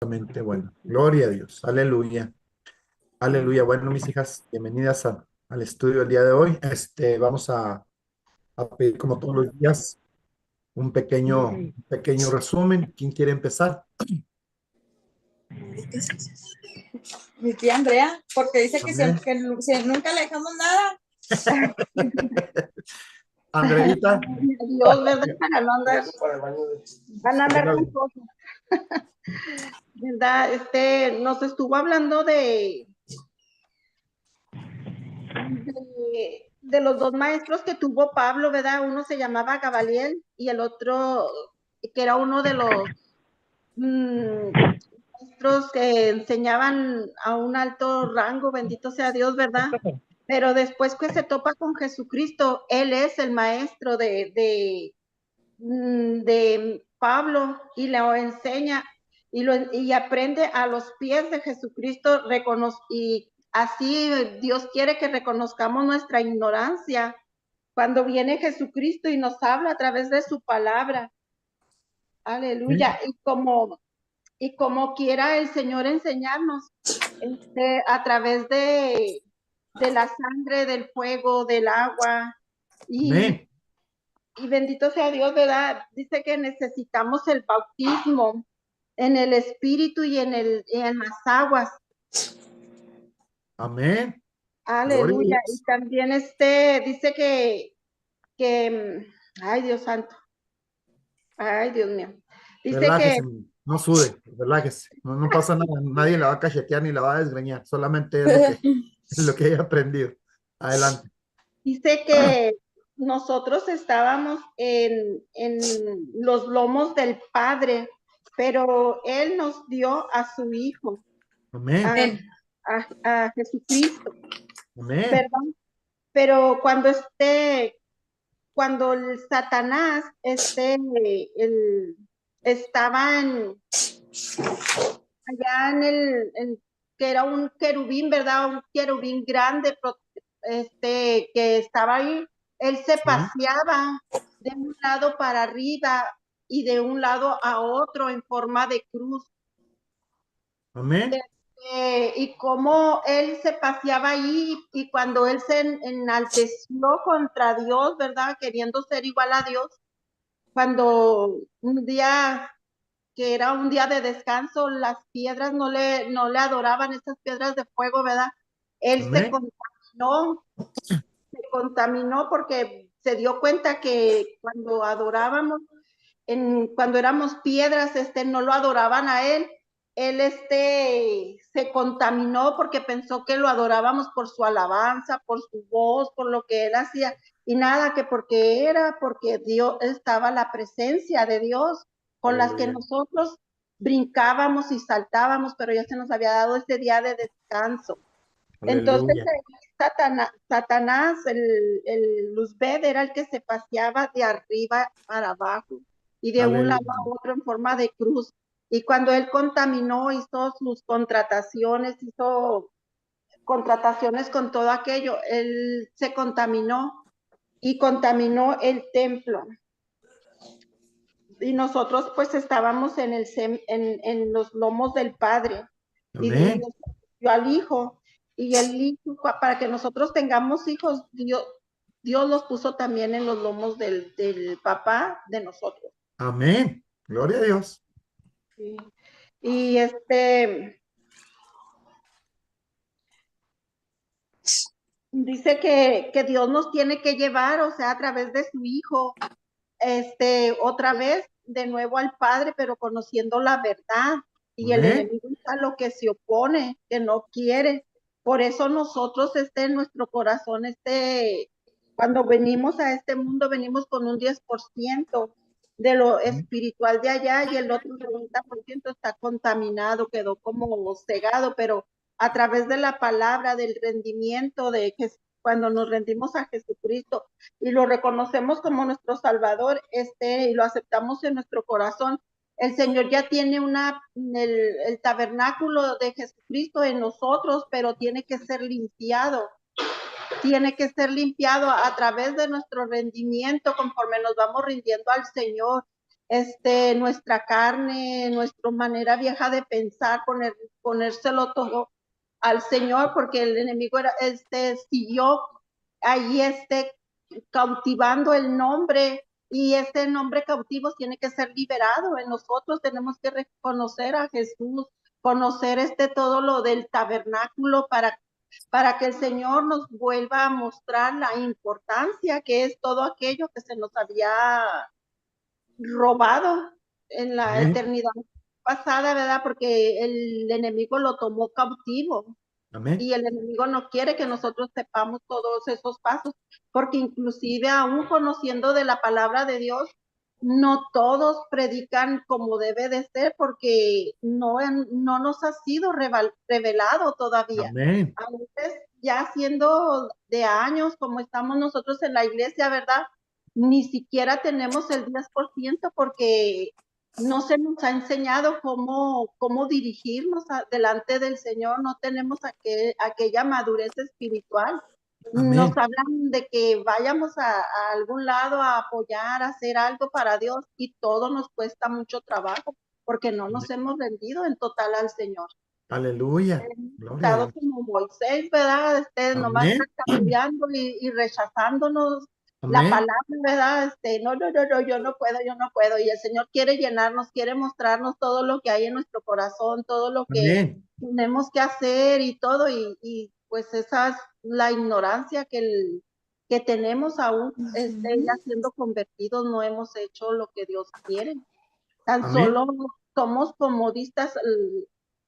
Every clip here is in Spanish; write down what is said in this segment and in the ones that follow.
maravillosamente bueno. Gloria a Dios. Aleluya. Aleluya. Bueno, mis hijas, bienvenidas al estudio del día de hoy. Vamos a pedir, como todos los días, un pequeño resumen. ¿Quién quiere empezar? Mi tía Andrea, porque dice que, Amén. nunca le dejamos nada. Andreita. Dios, ¿verdad? Para no andar, van a andar con Bueno, cosas. ¿Verdad? Nos estuvo hablando de los dos maestros que tuvo Pablo, ¿verdad? Uno se llamaba Gamaliel y el otro, que era uno de los maestros que enseñaban a un alto rango, bendito sea Dios, ¿verdad? Pero después que se topa con Jesucristo, Él es el maestro de Pablo y lo enseña y aprende a los pies de Jesucristo y así Dios quiere que reconozcamos nuestra ignorancia cuando viene Jesucristo y nos habla a través de su palabra. Aleluya. Y como quiera el Señor enseñarnos a través de la sangre, del fuego, del agua. Y, amén. y bendito sea Dios, ¿verdad? Dice que necesitamos el bautismo en el Espíritu y en las aguas. Amén. Gloria a Aleluya. Y Dios. también dice ay Dios santo, ay Dios mío. Dice que Relájese, no sude, relájese. No, no pasa nada. Nadie la va a cachetear ni la va a desgreñar. Solamente es lo que haya aprendido. Adelante. Dice que nosotros estábamos en los lomos del Padre, pero Él nos dio a su Hijo, a, Amén. a Jesucristo, Amén. ¿verdad? Pero cuando el Satanás estaba allá que era un querubín, ¿verdad? Un querubín grande, que estaba ahí, él se Sí. paseaba de un lado para arriba y de un lado a otro en forma de cruz. Amén. Y cómo él se paseaba ahí y cuando él se enalteció contra Dios, ¿verdad? Queriendo ser igual a Dios, cuando un día que era un día de descanso, las piedras no le adoraban, esas piedras de fuego, ¿verdad? Él Amén. se contaminó porque se dio cuenta que cuando adorábamos, cuando éramos piedras, no lo adoraban a él se contaminó porque pensó que lo adorábamos por su alabanza, por su voz, por lo que él hacía, y nada, que porque Dios estaba la presencia de Dios con las que Aleluya. nosotros brincábamos y saltábamos, pero ya se nos había dado ese día de descanso. Entonces, Aleluya. Satanás, el Luzbel, era el que se paseaba de arriba para abajo y de un lado a Aleluya. otro en forma de cruz. Y cuando él contaminó, hizo contrataciones con todo aquello, él se contaminó y contaminó el templo. Y nosotros pues estábamos en los lomos del Padre y Amén. nos dio al Hijo y el Hijo, para que nosotros tengamos hijos, Dios los puso también en los lomos del papá de nosotros. Amén. Gloria a Dios. Sí. Y dice que Dios nos tiene que llevar, o sea, a través de su Hijo, otra vez de nuevo al Padre, pero conociendo la verdad. Y el Amén. enemigo es a lo que se opone, que no quiere. Por eso nosotros, en nuestro corazón, cuando venimos a este mundo, venimos con un 10% de lo espiritual de allá y el otro 90% está contaminado, quedó como cegado, pero a través de la palabra, del rendimiento, cuando nos rendimos a Jesucristo, y lo reconocemos como nuestro Salvador, y lo aceptamos en nuestro corazón, el Señor ya tiene el tabernáculo de Jesucristo en nosotros, pero tiene que ser limpiado a través de nuestro rendimiento conforme nos vamos rindiendo al Señor. nuestra carne, nuestra manera vieja de pensar, ponérselo todo al Señor, porque el enemigo siguió ahí cautivando el nombre, y ese nombre cautivo tiene que ser liberado. En nosotros tenemos que reconocer a Jesús, conocer todo lo del tabernáculo para que el Señor nos vuelva a mostrar la importancia que es todo aquello que se nos había robado en la Amén. eternidad pasada, ¿verdad? Porque el enemigo lo tomó cautivo, Amén. y el enemigo no quiere que nosotros sepamos todos esos pasos, porque inclusive aún conociendo de la palabra de Dios, no todos predican como debe de ser, porque no nos ha sido revelado todavía. Amén. A veces ya siendo de años como estamos nosotros en la iglesia, ¿verdad? Ni siquiera tenemos el 10% porque no se nos ha enseñado cómo dirigirnos delante del Señor, no tenemos aquella madurez espiritual. Nos Amén. hablan de que vayamos a algún lado a apoyar, a hacer algo para Dios, y todo nos cuesta mucho trabajo porque no nos hemos rendido en total al Señor. Aleluya. Hemos Gloria a estado Dios. como Moisés, ¿verdad? Nomás Amén. tartamudeando y rechazándonos la Amén. palabra, ¿verdad? No, no, no, no, yo no puedo, yo no puedo. Y el Señor quiere llenarnos, quiere mostrarnos todo lo que hay en nuestro corazón, todo lo que Amén. tenemos que hacer y todo. Y pues esa es la ignorancia que tenemos aún, ya siendo convertidos, no hemos hecho lo que Dios quiere. Tan Amén. solo somos comodistas.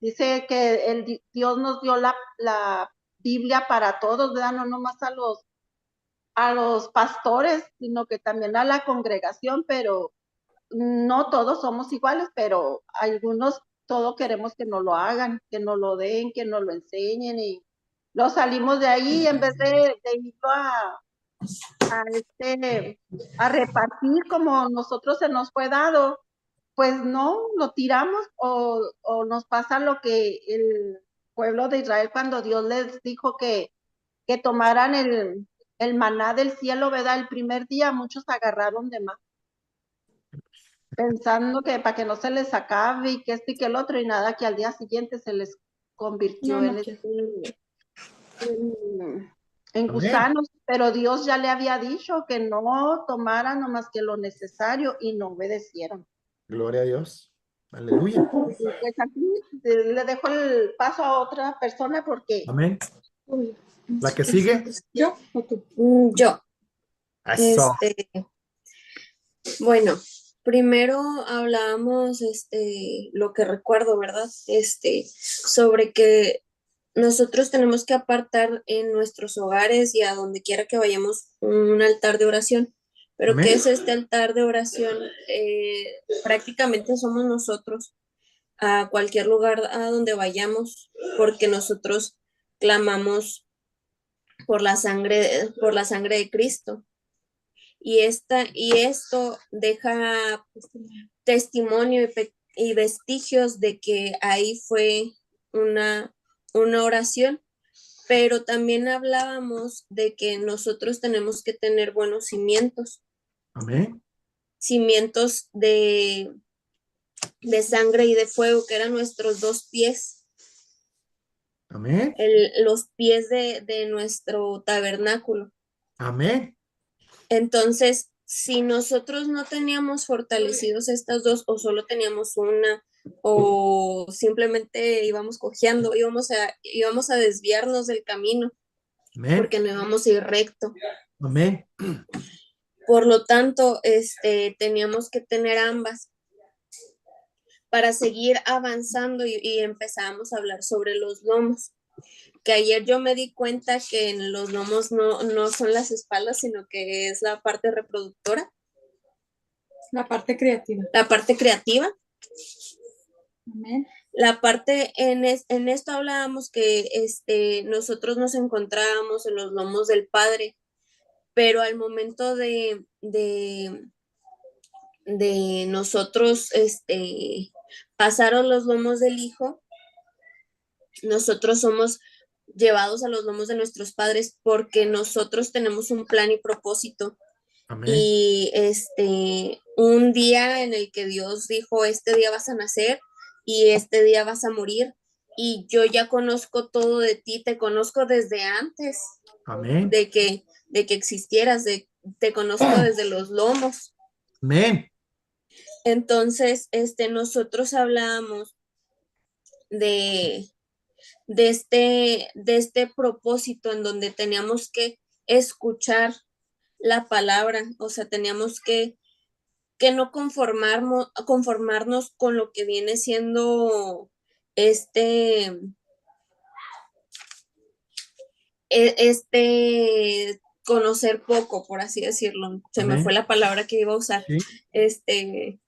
Dice que Dios nos dio la Biblia para todos, ¿verdad? No nomás a los pastores, sino que también a la congregación, pero no todos somos iguales, pero algunos todo queremos que nos lo hagan, que nos lo den, que nos lo enseñen, y lo salimos de ahí en vez de irlo a repartir como nosotros se nos fue dado. Pues no, lo tiramos, o nos pasa lo que el pueblo de Israel, cuando Dios les dijo que tomaran el maná del cielo, ¿verdad? El primer día muchos agarraron de más, pensando que para que no se les acabe y que esto y que el otro, y nada, que al día siguiente se les convirtió No, no quiero. en Amén. gusanos, pero Dios ya le había dicho que no tomaran nomás que lo necesario, y no obedecieron. Gloria a Dios. Aleluya. Y pues aquí le dejo el paso a otra persona porque Amén. Uy, La que sigue. ¿yo o tú? Yo, Eso. bueno, primero hablábamos, lo que recuerdo, ¿verdad? Sobre que nosotros tenemos que apartar en nuestros hogares y a donde quiera que vayamos un altar de oración. Pero Amén. ¿qué es este altar de oración? Prácticamente somos nosotros, a cualquier lugar a donde vayamos, porque nosotros clamamos por la sangre de Cristo. Y esto deja testimonio y vestigios de que ahí fue una oración, pero también hablábamos de que nosotros tenemos que tener buenos cimientos, Amén. cimientos de sangre y de fuego, que eran nuestros dos pies, Amén. los pies de nuestro tabernáculo. Amén. Entonces, si nosotros no teníamos fortalecidos estas dos, o solo teníamos una, o simplemente íbamos cojeando, íbamos a desviarnos del camino, Amén. porque no íbamos a ir recto. Amén. Por lo tanto, teníamos que tener ambas para seguir avanzando, y empezamos a hablar sobre los lomos, que ayer yo me di cuenta que en los lomos no son las espaldas, sino que es la parte reproductora, La parte creativa. la parte creativa. Amén. La parte, en esto hablábamos que nosotros nos encontrábamos en los lomos del Padre, pero al momento de nosotros pasar a los lomos del Hijo, nosotros somos llevados a los lomos de nuestros padres, porque nosotros tenemos un plan y propósito. Amén. Y un día en el que Dios dijo, este día vas a nacer y este día vas a morir. Y yo ya conozco todo de ti, te conozco desde antes Amén. de que existieras, te conozco desde los lomos. Amén. Entonces, nosotros hablábamos de, de este propósito en donde teníamos que escuchar la palabra, o sea, teníamos que no conformarnos con lo que viene siendo conocer poco, por así decirlo. Se me fue Amén. la palabra que iba a usar. Sí.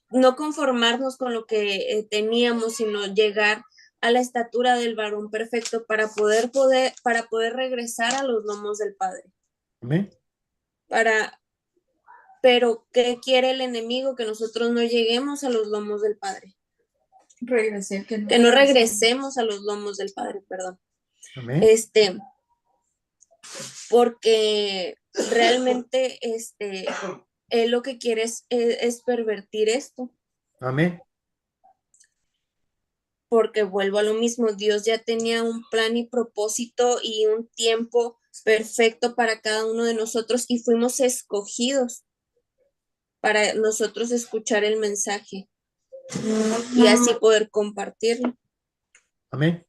No conformarnos con lo que teníamos, sino llegar a la estatura del varón perfecto para poder regresar a los lomos del Padre. Amén. Pero ¿qué quiere el enemigo? Que nosotros no lleguemos a los lomos del Padre. Que no regresemos a los lomos del Padre, perdón. Amén. Porque realmente él lo que quiere es pervertir esto. Amén. Porque vuelvo a lo mismo, Dios ya tenía un plan y propósito y un tiempo perfecto para cada uno de nosotros y fuimos escogidos para nosotros escuchar el mensaje y así poder compartirlo. Amén.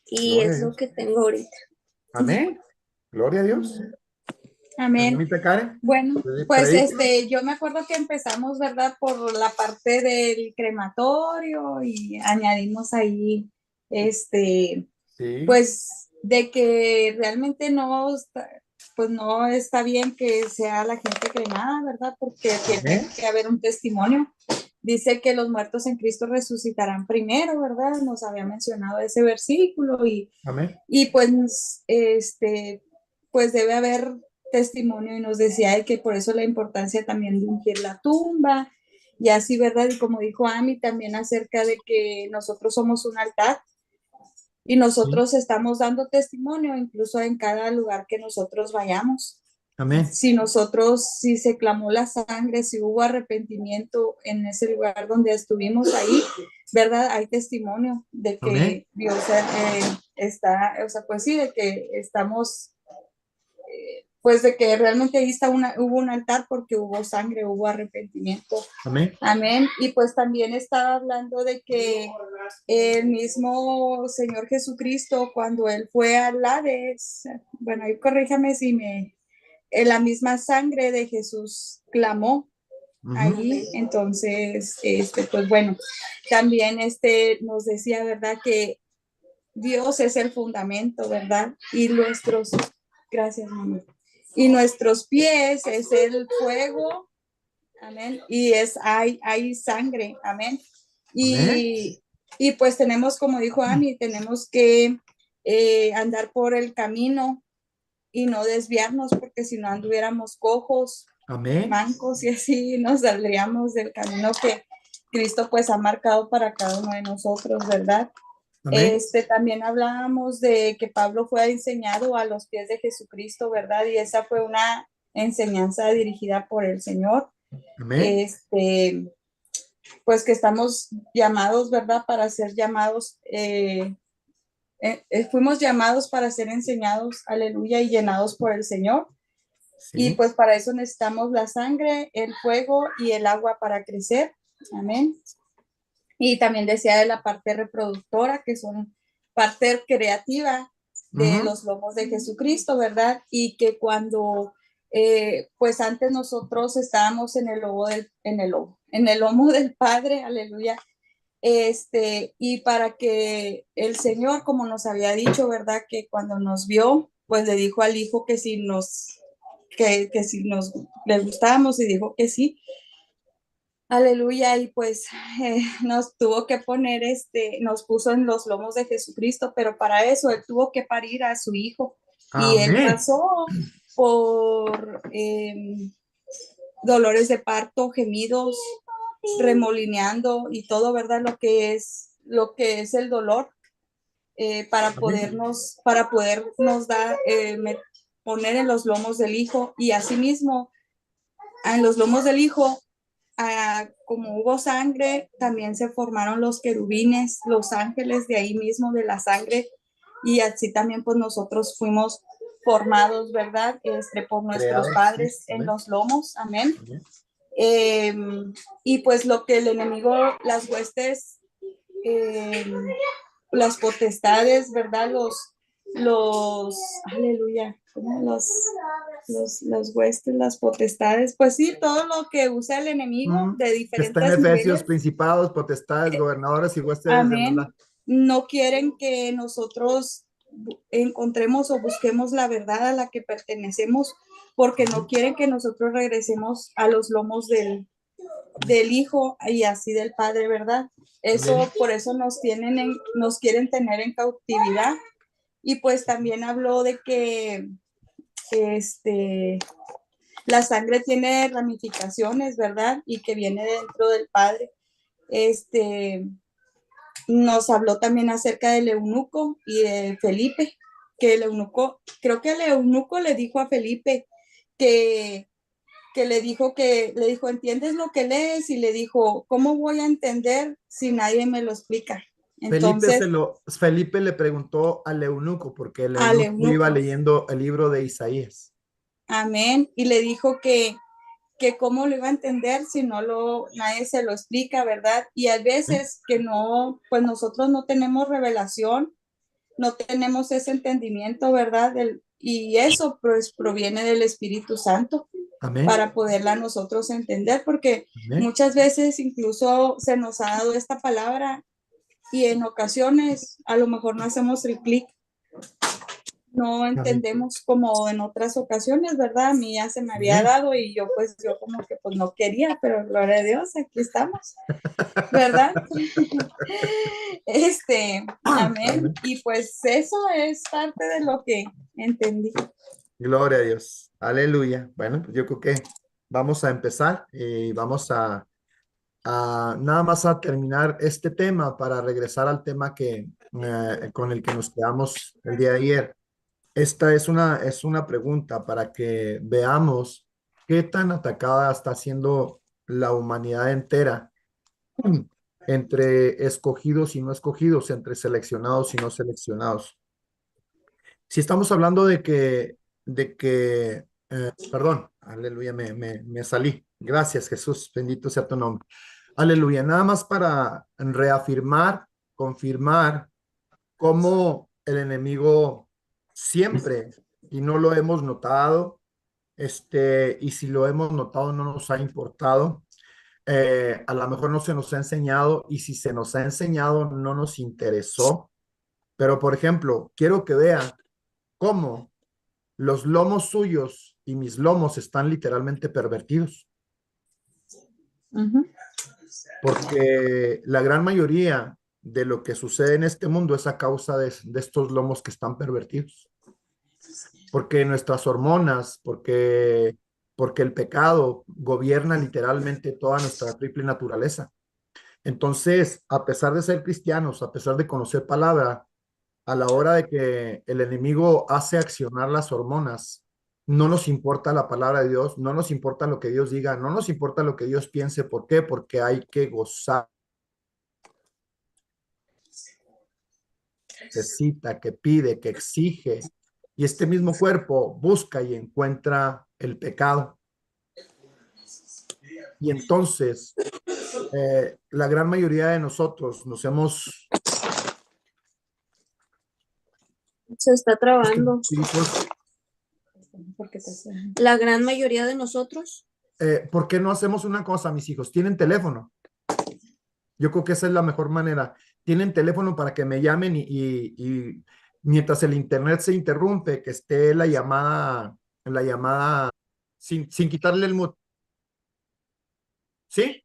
Y Gloria a es lo Dios. que tengo ahorita. Amén. Gloria a Dios. Amén. Hermanita Karen. Bueno, pues Predique. yo me acuerdo que empezamos, ¿verdad? Por la parte del crematorio y añadimos ahí, Sí. pues de que realmente pues no está bien que sea la gente cremada, ¿verdad? Porque tiene Amén. que haber un testimonio. Dice que los muertos en Cristo resucitarán primero, ¿verdad? Nos había mencionado ese versículo Amén. y pues, pues debe haber testimonio y nos decía de que por eso la importancia también de ungir la tumba y así, ¿verdad? Y como dijo Ami también acerca de que nosotros somos un altar y Sí. nosotros estamos dando testimonio incluso en cada lugar que nosotros vayamos. Amén. Si se clamó la sangre, si hubo arrepentimiento en ese lugar donde estuvimos ahí, ¿verdad? Hay testimonio de Amén. que Dios está, o sea, pues sí, de que estamos, pues de que realmente ahí hubo un altar porque hubo sangre, hubo arrepentimiento. Amén. Amén. Y pues también estaba hablando de que el mismo Señor Jesucristo, cuando Él fue al Hades, bueno, ahí corríjame si la misma sangre de Jesús clamó ahí, entonces, pues bueno, también nos decía, ¿verdad? Que Dios es el fundamento, ¿verdad? Y gracias, mamá. Y nuestros pies es el fuego, amén, y hay sangre, amén. Amén. Y pues tenemos, como dijo Ami, tenemos que andar por el camino y no desviarnos, porque si no anduviéramos cojos, Amén. mancos y así nos saldríamos del camino que Cristo pues ha marcado para cada uno de nosotros, ¿verdad? Amén. También hablábamos de que Pablo fue enseñado a los pies de Jesucristo, ¿verdad? Y esa fue una enseñanza dirigida por el Señor. Amén. Pues que estamos llamados, ¿verdad? Para ser llamados, fuimos llamados para ser enseñados, aleluya, y llenados por el Señor. Y Sí. pues para eso necesitamos la sangre, el fuego y el agua para crecer. Amén. Y también decía de la parte reproductora, que son parte creativa de los lomos de Jesucristo, ¿verdad? Y que cuando, pues antes nosotros estábamos en el lomo del Padre, aleluya. Y para que el Señor, como nos había dicho, ¿verdad? Que cuando nos vio, pues le dijo al Hijo que si le gustábamos y dijo que sí. Aleluya, y pues nos tuvo que poner, nos puso en los lomos de Jesucristo, pero para eso él tuvo que parir a su hijo. Y él Amén. pasó por dolores de parto, gemidos, remolineando y todo, ¿verdad? Lo que es el dolor para podernos dar, poner en los lomos del hijo y asimismo en los lomos del Hijo, como hubo sangre, también se formaron los querubines, los ángeles de ahí mismo, de la sangre, y así también pues nosotros fuimos formados, ¿verdad? Por nuestros Creados, padres sí. en los lomos, amén. Amén. Y pues lo que el enemigo, las huestes, las potestades, ¿verdad? Aleluya, ¿cómo? Los huestes, las potestades, pues sí, todo lo que usa el enemigo de Que está en diferentes Efesios, niveles, principados, potestades, gobernadores y huestes de maldad. amén, no quieren que nosotros encontremos o busquemos la verdad a la que pertenecemos, porque no quieren que nosotros regresemos a los lomos del Hijo y así del Padre, ¿verdad? Eso, Amén. por eso nos quieren tener en cautividad. Y pues también habló de que la sangre tiene ramificaciones, ¿verdad? Y que viene dentro del Padre. Nos habló también acerca del eunuco y de Felipe, que el eunuco, creo que el eunuco le dijo a Felipe que le dijo, ¿entiendes lo que lees? Y le dijo, ¿cómo voy a entender si nadie me lo explica? Entonces, Felipe le preguntó al eunuco, porque el al eunuco iba eunuco, leyendo el libro de Isaías. amén, y le dijo que cómo lo iba a entender si nadie se lo explica, ¿verdad? Y hay veces que no, pues nosotros no tenemos revelación, no tenemos ese entendimiento, ¿verdad? Y eso pues proviene del Espíritu Santo. Amén. Para poderla nosotros entender, porque Amén. muchas veces incluso se nos ha dado esta palabra y en ocasiones a lo mejor no hacemos el clic, no entendemos como en otras ocasiones, ¿verdad? A mí ya se me había dado y yo como que pues no quería, pero gloria a Dios, aquí estamos, ¿verdad? Amén. Y pues eso es parte de lo que entendí. Gloria a Dios. Aleluya. Bueno, pues yo creo que vamos a empezar y vamos a nada más a terminar este tema para regresar al tema con el que nos quedamos el día de ayer. Esta es una pregunta para que veamos qué tan atacada está siendo la humanidad entera entre escogidos y no escogidos, entre seleccionados y no seleccionados. Si estamos hablando perdón, aleluya, me salí. Gracias, Jesús, bendito sea tu nombre. Aleluya, nada más para reafirmar, confirmar cómo el enemigo siempre, y no lo hemos notado, y si lo hemos notado no nos ha importado, a lo mejor no se nos ha enseñado, y si se nos ha enseñado no nos interesó, pero por ejemplo, quiero que vean cómo los lomos suyos y mis lomos están literalmente pervertidos. Porque la gran mayoría de lo que sucede en este mundo es a causa de estos lomos que están pervertidos. Porque nuestras hormonas, porque el pecado gobierna literalmente toda nuestra triple naturaleza. Entonces, a pesar de ser cristianos, a pesar de conocer palabra, a la hora de que el enemigo hace accionar las hormonas, no nos importa la palabra de Dios, no nos importa lo que Dios diga, no nos importa lo que Dios piense. ¿Por qué? Porque hay que gozar. Necesita, que pide, que exige. Y este mismo cuerpo busca y encuentra el pecado. Y entonces, la gran mayoría de nosotros nos hemos... Se está trabando. La gran mayoría de nosotros. ¿Por qué no hacemos una cosa, mis hijos? ¿Tienen teléfono? Yo creo que esa es la mejor manera. Tienen teléfono para que me llamen y mientras el internet se interrumpe, que esté la llamada sin quitarle el mute. ¿Sí?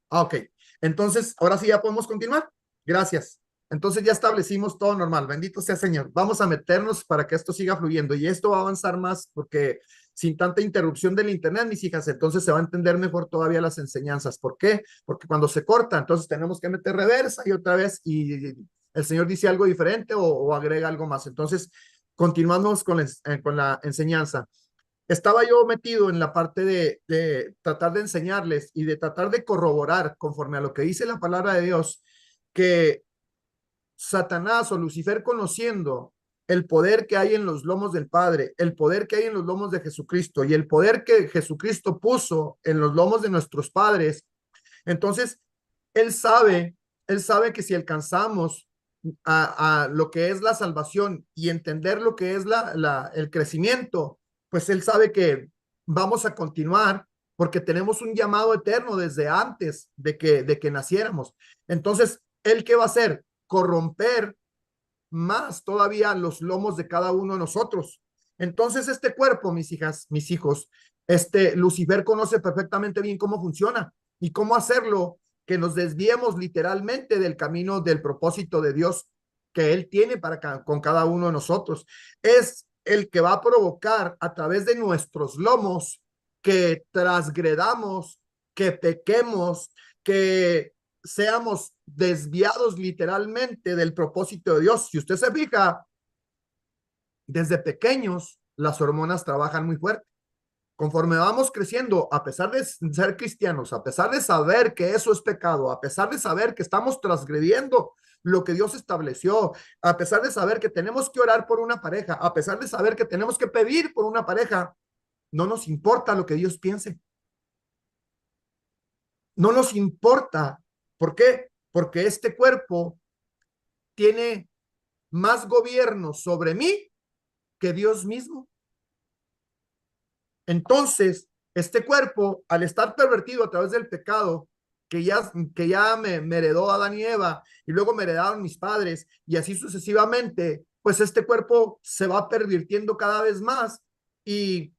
Ok. Entonces, ahora sí ya podemos continuar. Gracias. Entonces ya establecimos todo normal. Bendito sea Señor. Vamos a meternos para que esto siga fluyendo y esto va a avanzar más porque sin tanta interrupción del internet, mis hijas, entonces se va a entender mejor todavía las enseñanzas. ¿Por qué? Porque cuando se corta, entonces tenemos que meter reversa y otra vez y el Señor dice algo diferente o agrega algo más. Entonces, continuamos con la enseñanza. estaba yo metido en la parte de tratar de enseñarles y de tratar de corroborar conforme a lo que dice la palabra de Dios, que Satanás o Lucifer, conociendo el poder que hay en los lomos del Padre, el poder que hay en los lomos de Jesucristo y el poder que Jesucristo puso en los lomos de nuestros padres, entonces él sabe que si alcanzamos a lo que es la salvación y entender lo que es el crecimiento, pues él sabe que vamos a continuar porque tenemos un llamado eterno desde antes de que naciéramos. Entonces, ¿él qué va a hacer? Corromper más todavía los lomos de cada uno de nosotros. Entonces, este cuerpo, mis hijas, mis hijos, Lucifer conoce perfectamente bien cómo funciona y cómo hacerlo que nos desviemos literalmente del camino del propósito de Dios que él tiene con cada uno de nosotros. Es el que va a provocar a través de nuestros lomos que transgredamos, que pequemos, que seamos desviados literalmente del propósito de Dios. Si usted se fija, desde pequeños las hormonas trabajan muy fuerte. Conforme vamos creciendo, a pesar de ser cristianos, a pesar de saber que eso es pecado, a pesar de saber que estamos transgrediendo lo que Dios estableció, a pesar de saber que tenemos que orar por una pareja, a pesar de saber que tenemos que pedir por una pareja, no nos importa lo que Dios piense. No nos importa. ¿Por qué? Porque este cuerpo tiene más gobierno sobre mí que Dios mismo. Entonces, este cuerpo, al estar pervertido a través del pecado, que ya me heredó Adán y Eva, y luego me heredaron mis padres, y así sucesivamente, pues este cuerpo se va pervirtiendo cada vez más. Y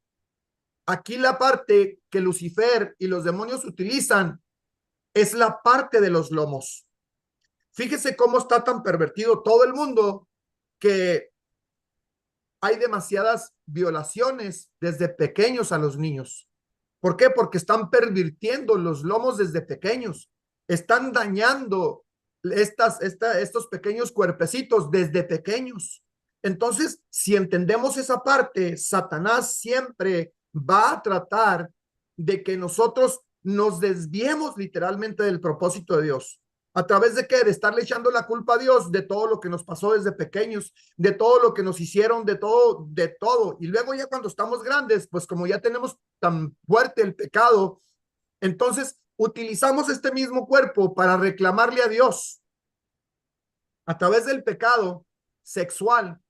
aquí la parte que Lucifer y los demonios utilizan es la parte de los lomos. Fíjese cómo está tan pervertido todo el mundo que hay demasiadas violaciones desde pequeños a los niños. ¿Por qué? Porque están pervirtiendo los lomos desde pequeños. Están dañando estos pequeños cuerpecitos desde pequeños. Entonces, si entendemos esa parte, Satanás siempre va a tratar de que nosotros nos desviemos literalmente del propósito de Dios. ¿A través de qué? De estarle echando la culpa a Dios de todo lo que nos pasó desde pequeños, de todo lo que nos hicieron, de todo, de todo. Y luego ya cuando estamos grandes, pues como ya tenemos tan fuerte el pecado, entonces utilizamos este mismo cuerpo para reclamarle a Dios a través del pecado sexual.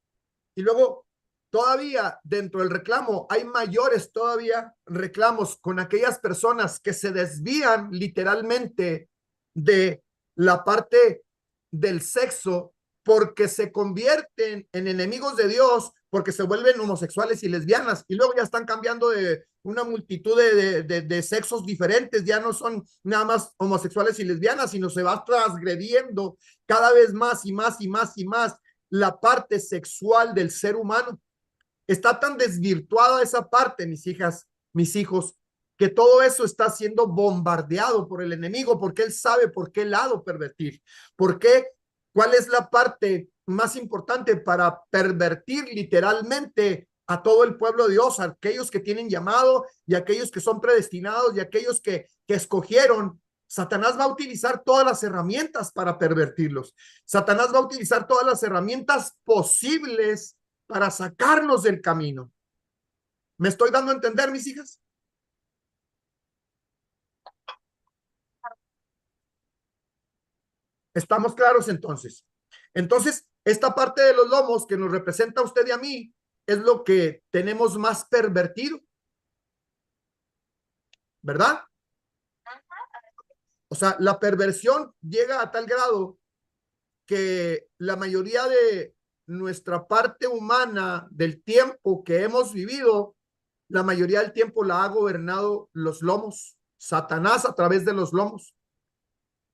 Y luego todavía dentro del reclamo hay mayores todavía reclamos con aquellas personas que se desvían literalmente de la parte del sexo porque se convierten en enemigos de Dios, porque se vuelven homosexuales y lesbianas y luego ya están cambiando de una multitud de sexos diferentes, ya no son nada más homosexuales y lesbianas, sino se va transgrediendo cada vez más y más y más y más la parte sexual del ser humano. Está tan desvirtuada esa parte, mis hijas, mis hijos, que todo eso está siendo bombardeado por el enemigo porque él sabe por qué lado pervertir. ¿Por qué? ¿Cuál es la parte más importante para pervertir literalmente a todo el pueblo de Dios, a aquellos que tienen llamado y a aquellos que son predestinados y a aquellos que escogieron? Satanás va a utilizar todas las herramientas para pervertirlos. Satanás va a utilizar todas las herramientas posibles para sacarnos del camino. ¿Me estoy dando a entender, mis hijas? ¿Estamos claros entonces? Entonces, esta parte de los lomos que nos representa a usted y a mí es lo que tenemos más pervertido, ¿verdad? O sea, la perversión llega a tal grado que la mayoría de nuestra parte humana del tiempo que hemos vivido, la mayoría del tiempo la ha gobernado los lomos, Satanás a través de los lomos.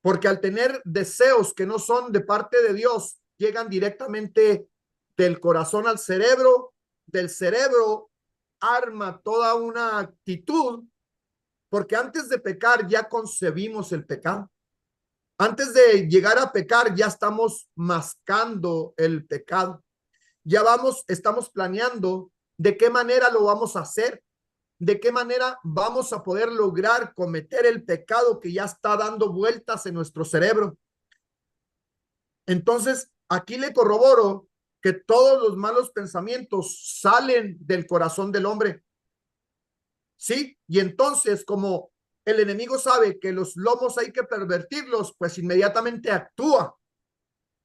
Porque al tener deseos que no son de parte de Dios, llegan directamente del corazón al cerebro, del cerebro arma toda una actitud, porque antes de pecar ya concebimos el pecado. Antes de llegar a pecar ya estamos mascando el pecado. Ya estamos planeando de qué manera lo vamos a hacer. de qué manera vamos a poder lograr cometer el pecado que ya está dando vueltas en nuestro cerebro. Entonces, aquí le corroboro que todos los malos pensamientos salen del corazón del hombre. ¿Sí? Y entonces, como el enemigo sabe que los lomos hay que pervertirlos, pues inmediatamente actúa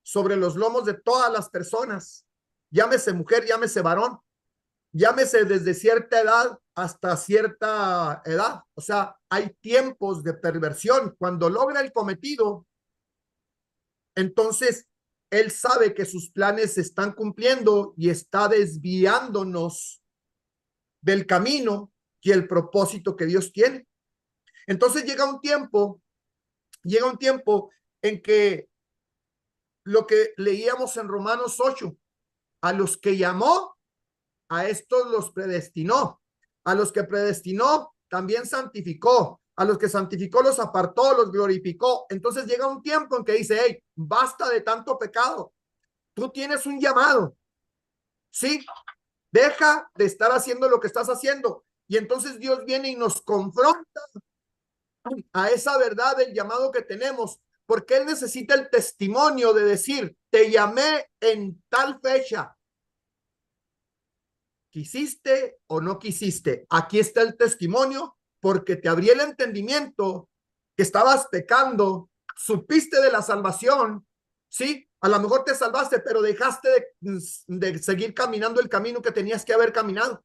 sobre los lomos de todas las personas. Llámese mujer, llámese varón, llámese desde cierta edad hasta cierta edad. O sea, hay tiempos de perversión. Cuando logra el cometido, entonces él sabe que sus planes se están cumpliendo y está desviándonos del camino y el propósito que Dios tiene. Entonces llega un tiempo en que lo que leíamos en Romanos 8, a los que llamó, a estos los predestinó, a los que predestinó también santificó, a los que santificó los apartó, los glorificó. Entonces llega un tiempo en que dice, hey, basta de tanto pecado, tú tienes un llamado, ¿sí? Deja de estar haciendo lo que estás haciendo. Y entonces Dios viene y nos confronta a esa verdad del llamado que tenemos, porque Él necesita el testimonio de decir, te llamé en tal fecha. ¿Quisiste o no quisiste? Aquí está el testimonio, porque te abrí el entendimiento que estabas pecando, supiste de la salvación, ¿sí? A lo mejor te salvaste, pero dejaste de seguir caminando el camino que tenías que haber caminado.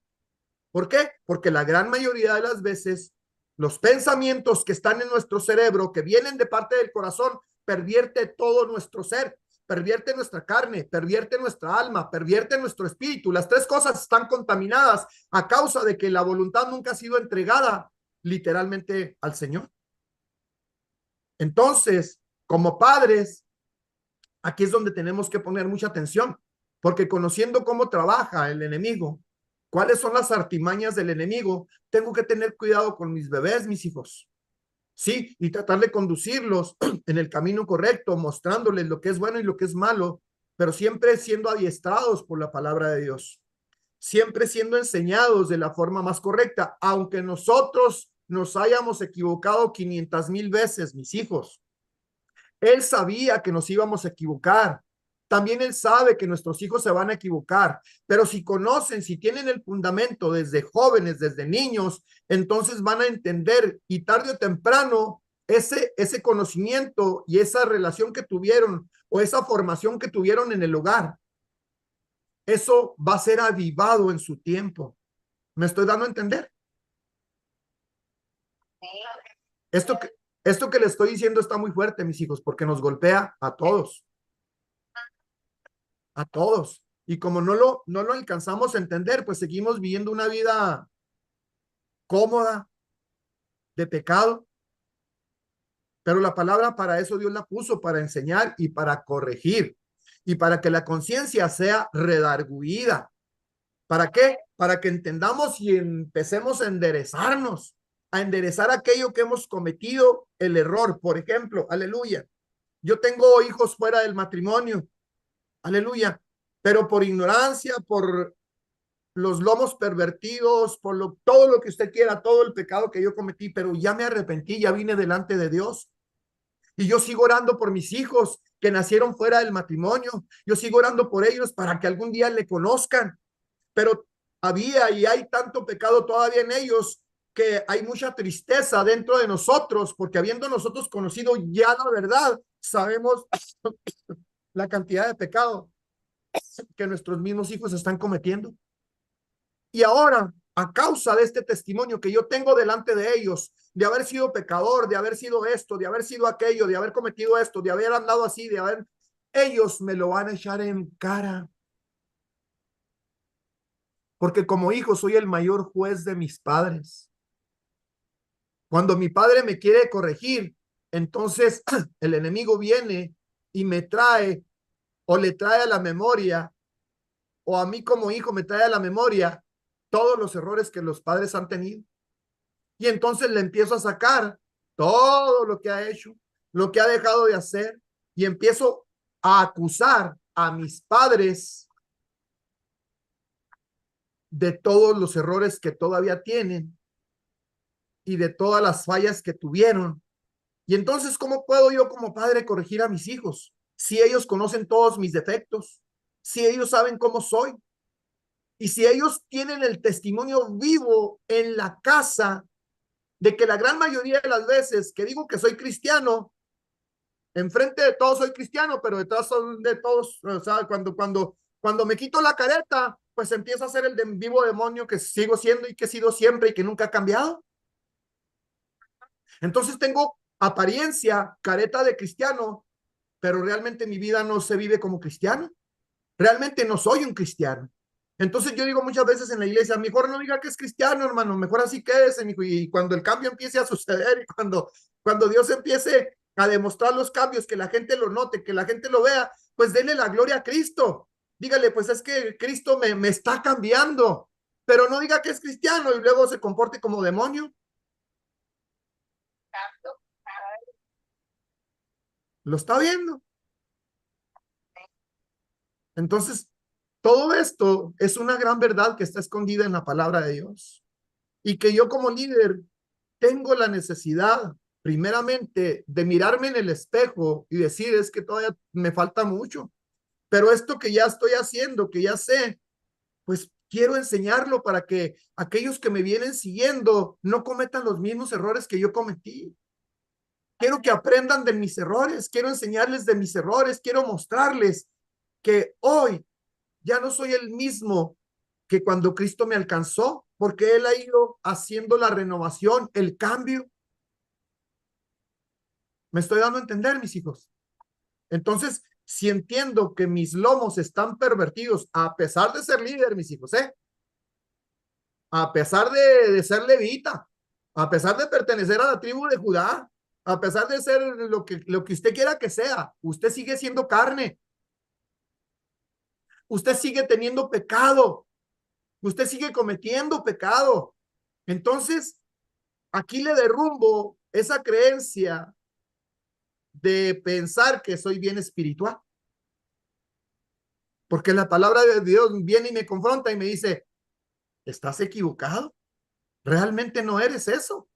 ¿Por qué? Porque la gran mayoría de las veces los pensamientos que están en nuestro cerebro, que vienen de parte del corazón, pervierte todo nuestro ser, pervierte nuestra carne, pervierte nuestra alma, pervierte nuestro espíritu. Las tres cosas están contaminadas a causa de que la voluntad nunca ha sido entregada literalmente al Señor. Entonces, como padres, aquí es donde tenemos que poner mucha atención, porque conociendo cómo trabaja el enemigo, cuáles son las artimañas del enemigo, tengo que tener cuidado con mis bebés, mis hijos. Sí, y tratar de conducirlos en el camino correcto, mostrándoles lo que es bueno y lo que es malo, pero siempre siendo adiestrados por la palabra de Dios, siempre siendo enseñados de la forma más correcta, aunque nosotros nos hayamos equivocado 500,000 veces, mis hijos. Él sabía que nos íbamos a equivocar. También Él sabe que nuestros hijos se van a equivocar, pero si conocen, si tienen el fundamento desde jóvenes, desde niños, entonces van a entender y tarde o temprano ese conocimiento y esa relación que tuvieron o esa formación que tuvieron en el hogar, eso va a ser avivado en su tiempo. ¿Me estoy dando a entender? Esto que le estoy diciendo está muy fuerte, mis hijos, porque nos golpea a todos. A todos. Y como no lo alcanzamos a entender, pues seguimos viviendo una vida cómoda, de pecado. Pero la palabra para eso Dios la puso, para enseñar y para corregir. Y para que la conciencia sea redarguida. ¿Para qué? Para que entendamos y empecemos a enderezarnos, a enderezar aquello que hemos cometido, el error. Por ejemplo, aleluya. Yo tengo hijos fuera del matrimonio. Aleluya. Pero por ignorancia, por los lomos pervertidos, por todo lo que usted quiera, todo el pecado que yo cometí, pero ya me arrepentí, ya vine delante de Dios. Y yo sigo orando por mis hijos que nacieron fuera del matrimonio. Yo sigo orando por ellos para que algún día le conozcan. Pero había y hay tanto pecado todavía en ellos que hay mucha tristeza dentro de nosotros, porque habiendo nosotros conocido ya la verdad, sabemos la cantidad de pecado que nuestros mismos hijos están cometiendo. Y ahora, a causa de este testimonio que yo tengo delante de ellos, de haber sido pecador, de haber sido esto, de haber sido aquello, de haber cometido esto, de haber andado así, ellos me lo van a echar en cara. Porque como hijo soy el mayor juez de mis padres. Cuando mi padre me quiere corregir, entonces el enemigo viene y me trae o le trae a la memoria, o a mí como hijo me trae a la memoria todos los errores que los padres han tenido. Y entonces le empiezo a sacar todo lo que ha hecho, lo que ha dejado de hacer, y empiezo a acusar a mis padres de todos los errores que todavía tienen y de todas las fallas que tuvieron. Y entonces, ¿cómo puedo yo como padre corregir a mis hijos? Si ellos conocen todos mis defectos, si ellos saben cómo soy, y si ellos tienen el testimonio vivo en la casa de que la gran mayoría de las veces que digo que soy cristiano, enfrente de todos soy cristiano, pero detrás de todos, o sea, cuando me quito la careta, pues empiezo a ser el vivo demonio que sigo siendo y que he sido siempre y que nunca ha cambiado. Entonces tengo apariencia, careta de cristiano, pero realmente mi vida no se vive como cristiano. Realmente no soy un cristiano. Entonces yo digo muchas veces en la iglesia, mejor no diga que es cristiano, hermano, mejor así quédese, mijo. Y cuando el cambio empiece a suceder y cuando Dios empiece a demostrar los cambios, que la gente lo note, que la gente lo vea, pues denle la gloria a Cristo. Dígale, pues es que Cristo me está cambiando, pero no diga que es cristiano y luego se comporte como demonio. ¿Lo está viendo? Entonces, todo esto es una gran verdad que está escondida en la palabra de Dios y que yo como líder tengo la necesidad, primeramente, de mirarme en el espejo y decir, es que todavía me falta mucho, pero esto que ya estoy haciendo, que ya sé, pues quiero enseñarlo para que aquellos que me vienen siguiendo no cometan los mismos errores que yo cometí. Quiero que aprendan de mis errores, quiero enseñarles de mis errores, quiero mostrarles que hoy ya no soy el mismo que cuando Cristo me alcanzó, porque Él ha ido haciendo la renovación, el cambio. ¿Me estoy dando a entender, mis hijos? Entonces, si entiendo que mis lomos están pervertidos, a pesar de ser líder, mis hijos, a pesar de ser levita, a pesar de pertenecer a la tribu de Judá, a pesar de ser lo que usted quiera que sea, usted sigue siendo carne. Usted sigue teniendo pecado. Usted sigue cometiendo pecado. Entonces, aquí le derrumbo esa creencia de pensar que soy bien espiritual. Porque la palabra de Dios viene y me confronta y me dice, estás equivocado. Realmente no eres eso.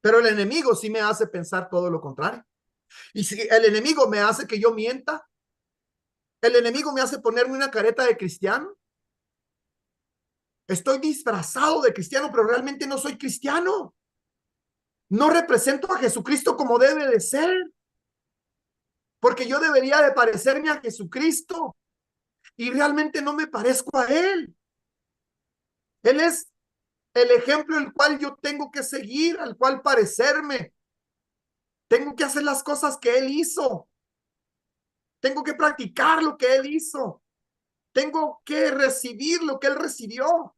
Pero el enemigo sí me hace pensar todo lo contrario. Y si el enemigo me hace que yo mienta, el enemigo me hace ponerme una careta de cristiano. Estoy disfrazado de cristiano, pero realmente no soy cristiano. No represento a Jesucristo como debe de ser. Porque yo debería de parecerme a Jesucristo. Y realmente no me parezco a Él. Él es el ejemplo el cual yo tengo que seguir, al cual parecerme. Tengo que hacer las cosas que Él hizo. Tengo que practicar lo que Él hizo. Tengo que recibir lo que Él recibió.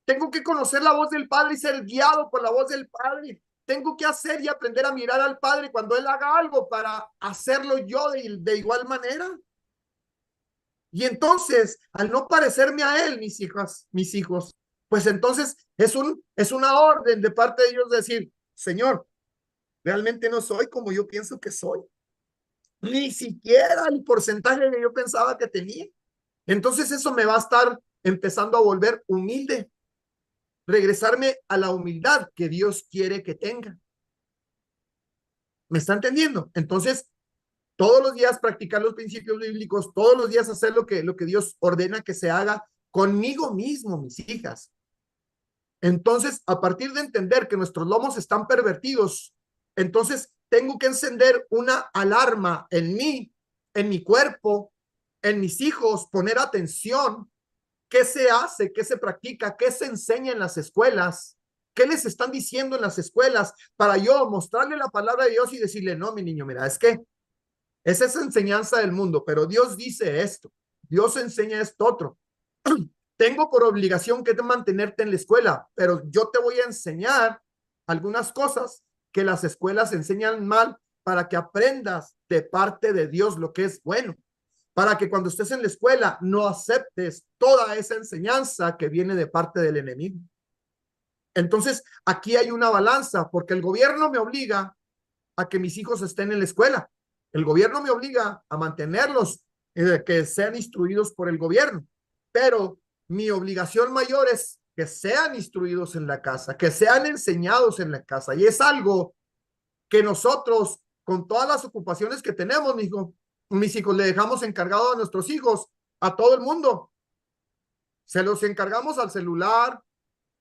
Tengo que conocer la voz del Padre y ser guiado por la voz del Padre. Tengo que hacer y aprender a mirar al Padre cuando Él haga algo para hacerlo yo de igual manera. Y entonces, al no parecerme a Él, mis hijos, pues entonces es una orden de parte de Dios decir, Señor, realmente no soy como yo pienso que soy. Ni siquiera el porcentaje que yo pensaba que tenía. Entonces eso me va a estar empezando a volver humilde. Regresarme a la humildad que Dios quiere que tenga. ¿Me está entendiendo? Entonces, todos los días practicar los principios bíblicos, todos los días hacer lo que Dios ordena que se haga conmigo mismo, mis hijas. Entonces, a partir de entender que nuestros lomos están pervertidos, entonces tengo que encender una alarma en mí, en mi cuerpo, en mis hijos, poner atención. ¿Qué se hace? ¿Qué se practica? ¿Qué se enseña en las escuelas? ¿Qué les están diciendo en las escuelas? Para yo mostrarle la palabra de Dios y decirle, no, mi niño, mira, es que es esa enseñanza del mundo, pero Dios dice esto. Dios enseña esto otro. Tengo por obligación que mantenerte en la escuela, pero yo te voy a enseñar algunas cosas que las escuelas enseñan mal para que aprendas de parte de Dios lo que es bueno. Para que cuando estés en la escuela no aceptes toda esa enseñanza que viene de parte del enemigo. Entonces, aquí hay una balanza, porque el gobierno me obliga a que mis hijos estén en la escuela. El gobierno me obliga a mantenerlos, que sean instruidos por el gobierno. Pero mi obligación mayor es que sean instruidos en la casa, que sean enseñados en la casa. Y es algo que nosotros, con todas las ocupaciones que tenemos, mis hijos, le dejamos encargado a nuestros hijos, a todo el mundo. Se los encargamos al celular,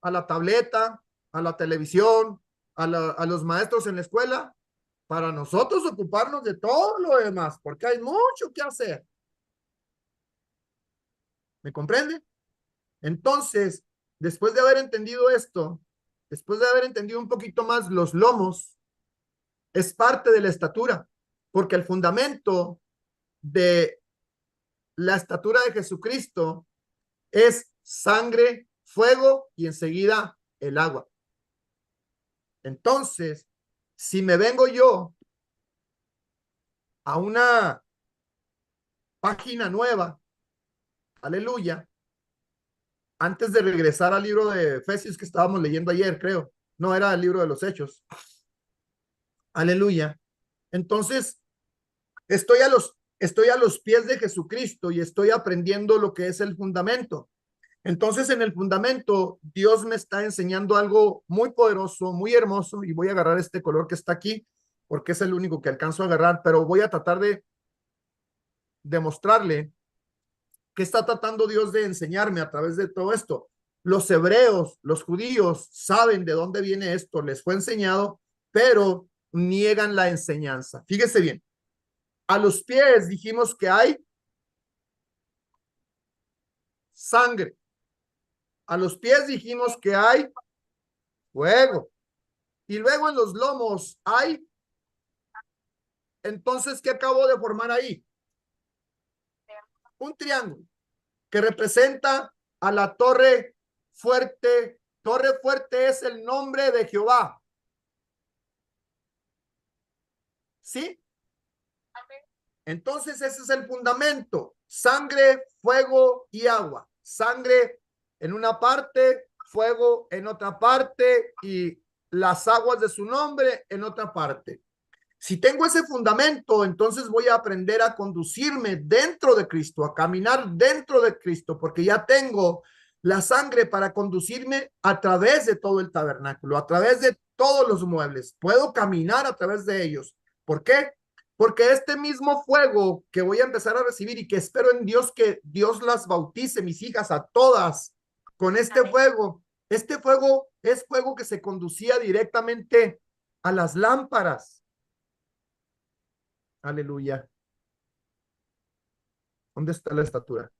a la tableta, a la televisión, a los maestros en la escuela, para nosotros ocuparnos de todo lo demás, porque hay mucho que hacer. ¿Me comprende? Entonces, después de haber entendido esto, después de haber entendido un poquito más los lomos, es parte de la estatura, porque el fundamento de la estatura de Jesucristo es sangre, fuego y enseguida el agua. Entonces, si me vengo yo a una página nueva, aleluya, antes de regresar al libro de Efesios que estábamos leyendo ayer, creo, no era el libro de los Hechos, aleluya. Entonces, estoy a los pies de Jesucristo y estoy aprendiendo lo que es el fundamento. Entonces, en el fundamento, Dios me está enseñando algo muy poderoso, muy hermoso, y voy a agarrar este color que está aquí, porque es el único que alcanzo a agarrar, pero voy a tratar de demostrarle qué está tratando Dios de enseñarme a través de todo esto. Los hebreos, los judíos, saben de dónde viene esto, les fue enseñado, pero niegan la enseñanza. Fíjese bien, a los pies dijimos que hay sangre. A los pies dijimos que hay fuego. Y luego en los lomos hay. Entonces, ¿qué acabo de formar ahí? Un triángulo que representa a la torre fuerte. Torre fuerte es el nombre de Jehová. ¿Sí? Entonces, ese es el fundamento. Sangre, fuego y agua. Sangre en una parte, fuego en otra parte y las aguas de su nombre en otra parte. Si tengo ese fundamento, entonces voy a aprender a conducirme dentro de Cristo, a caminar dentro de Cristo, porque ya tengo la sangre para conducirme a través de todo el tabernáculo, a través de todos los muebles. Puedo caminar a través de ellos. ¿Por qué? Porque este mismo fuego que voy a empezar a recibir y que espero en Dios que Dios las bautice, mis hijas, a todas con este fuego. Este fuego es fuego que se conducía directamente a las lámparas. Aleluya. ¿Dónde está la estatura?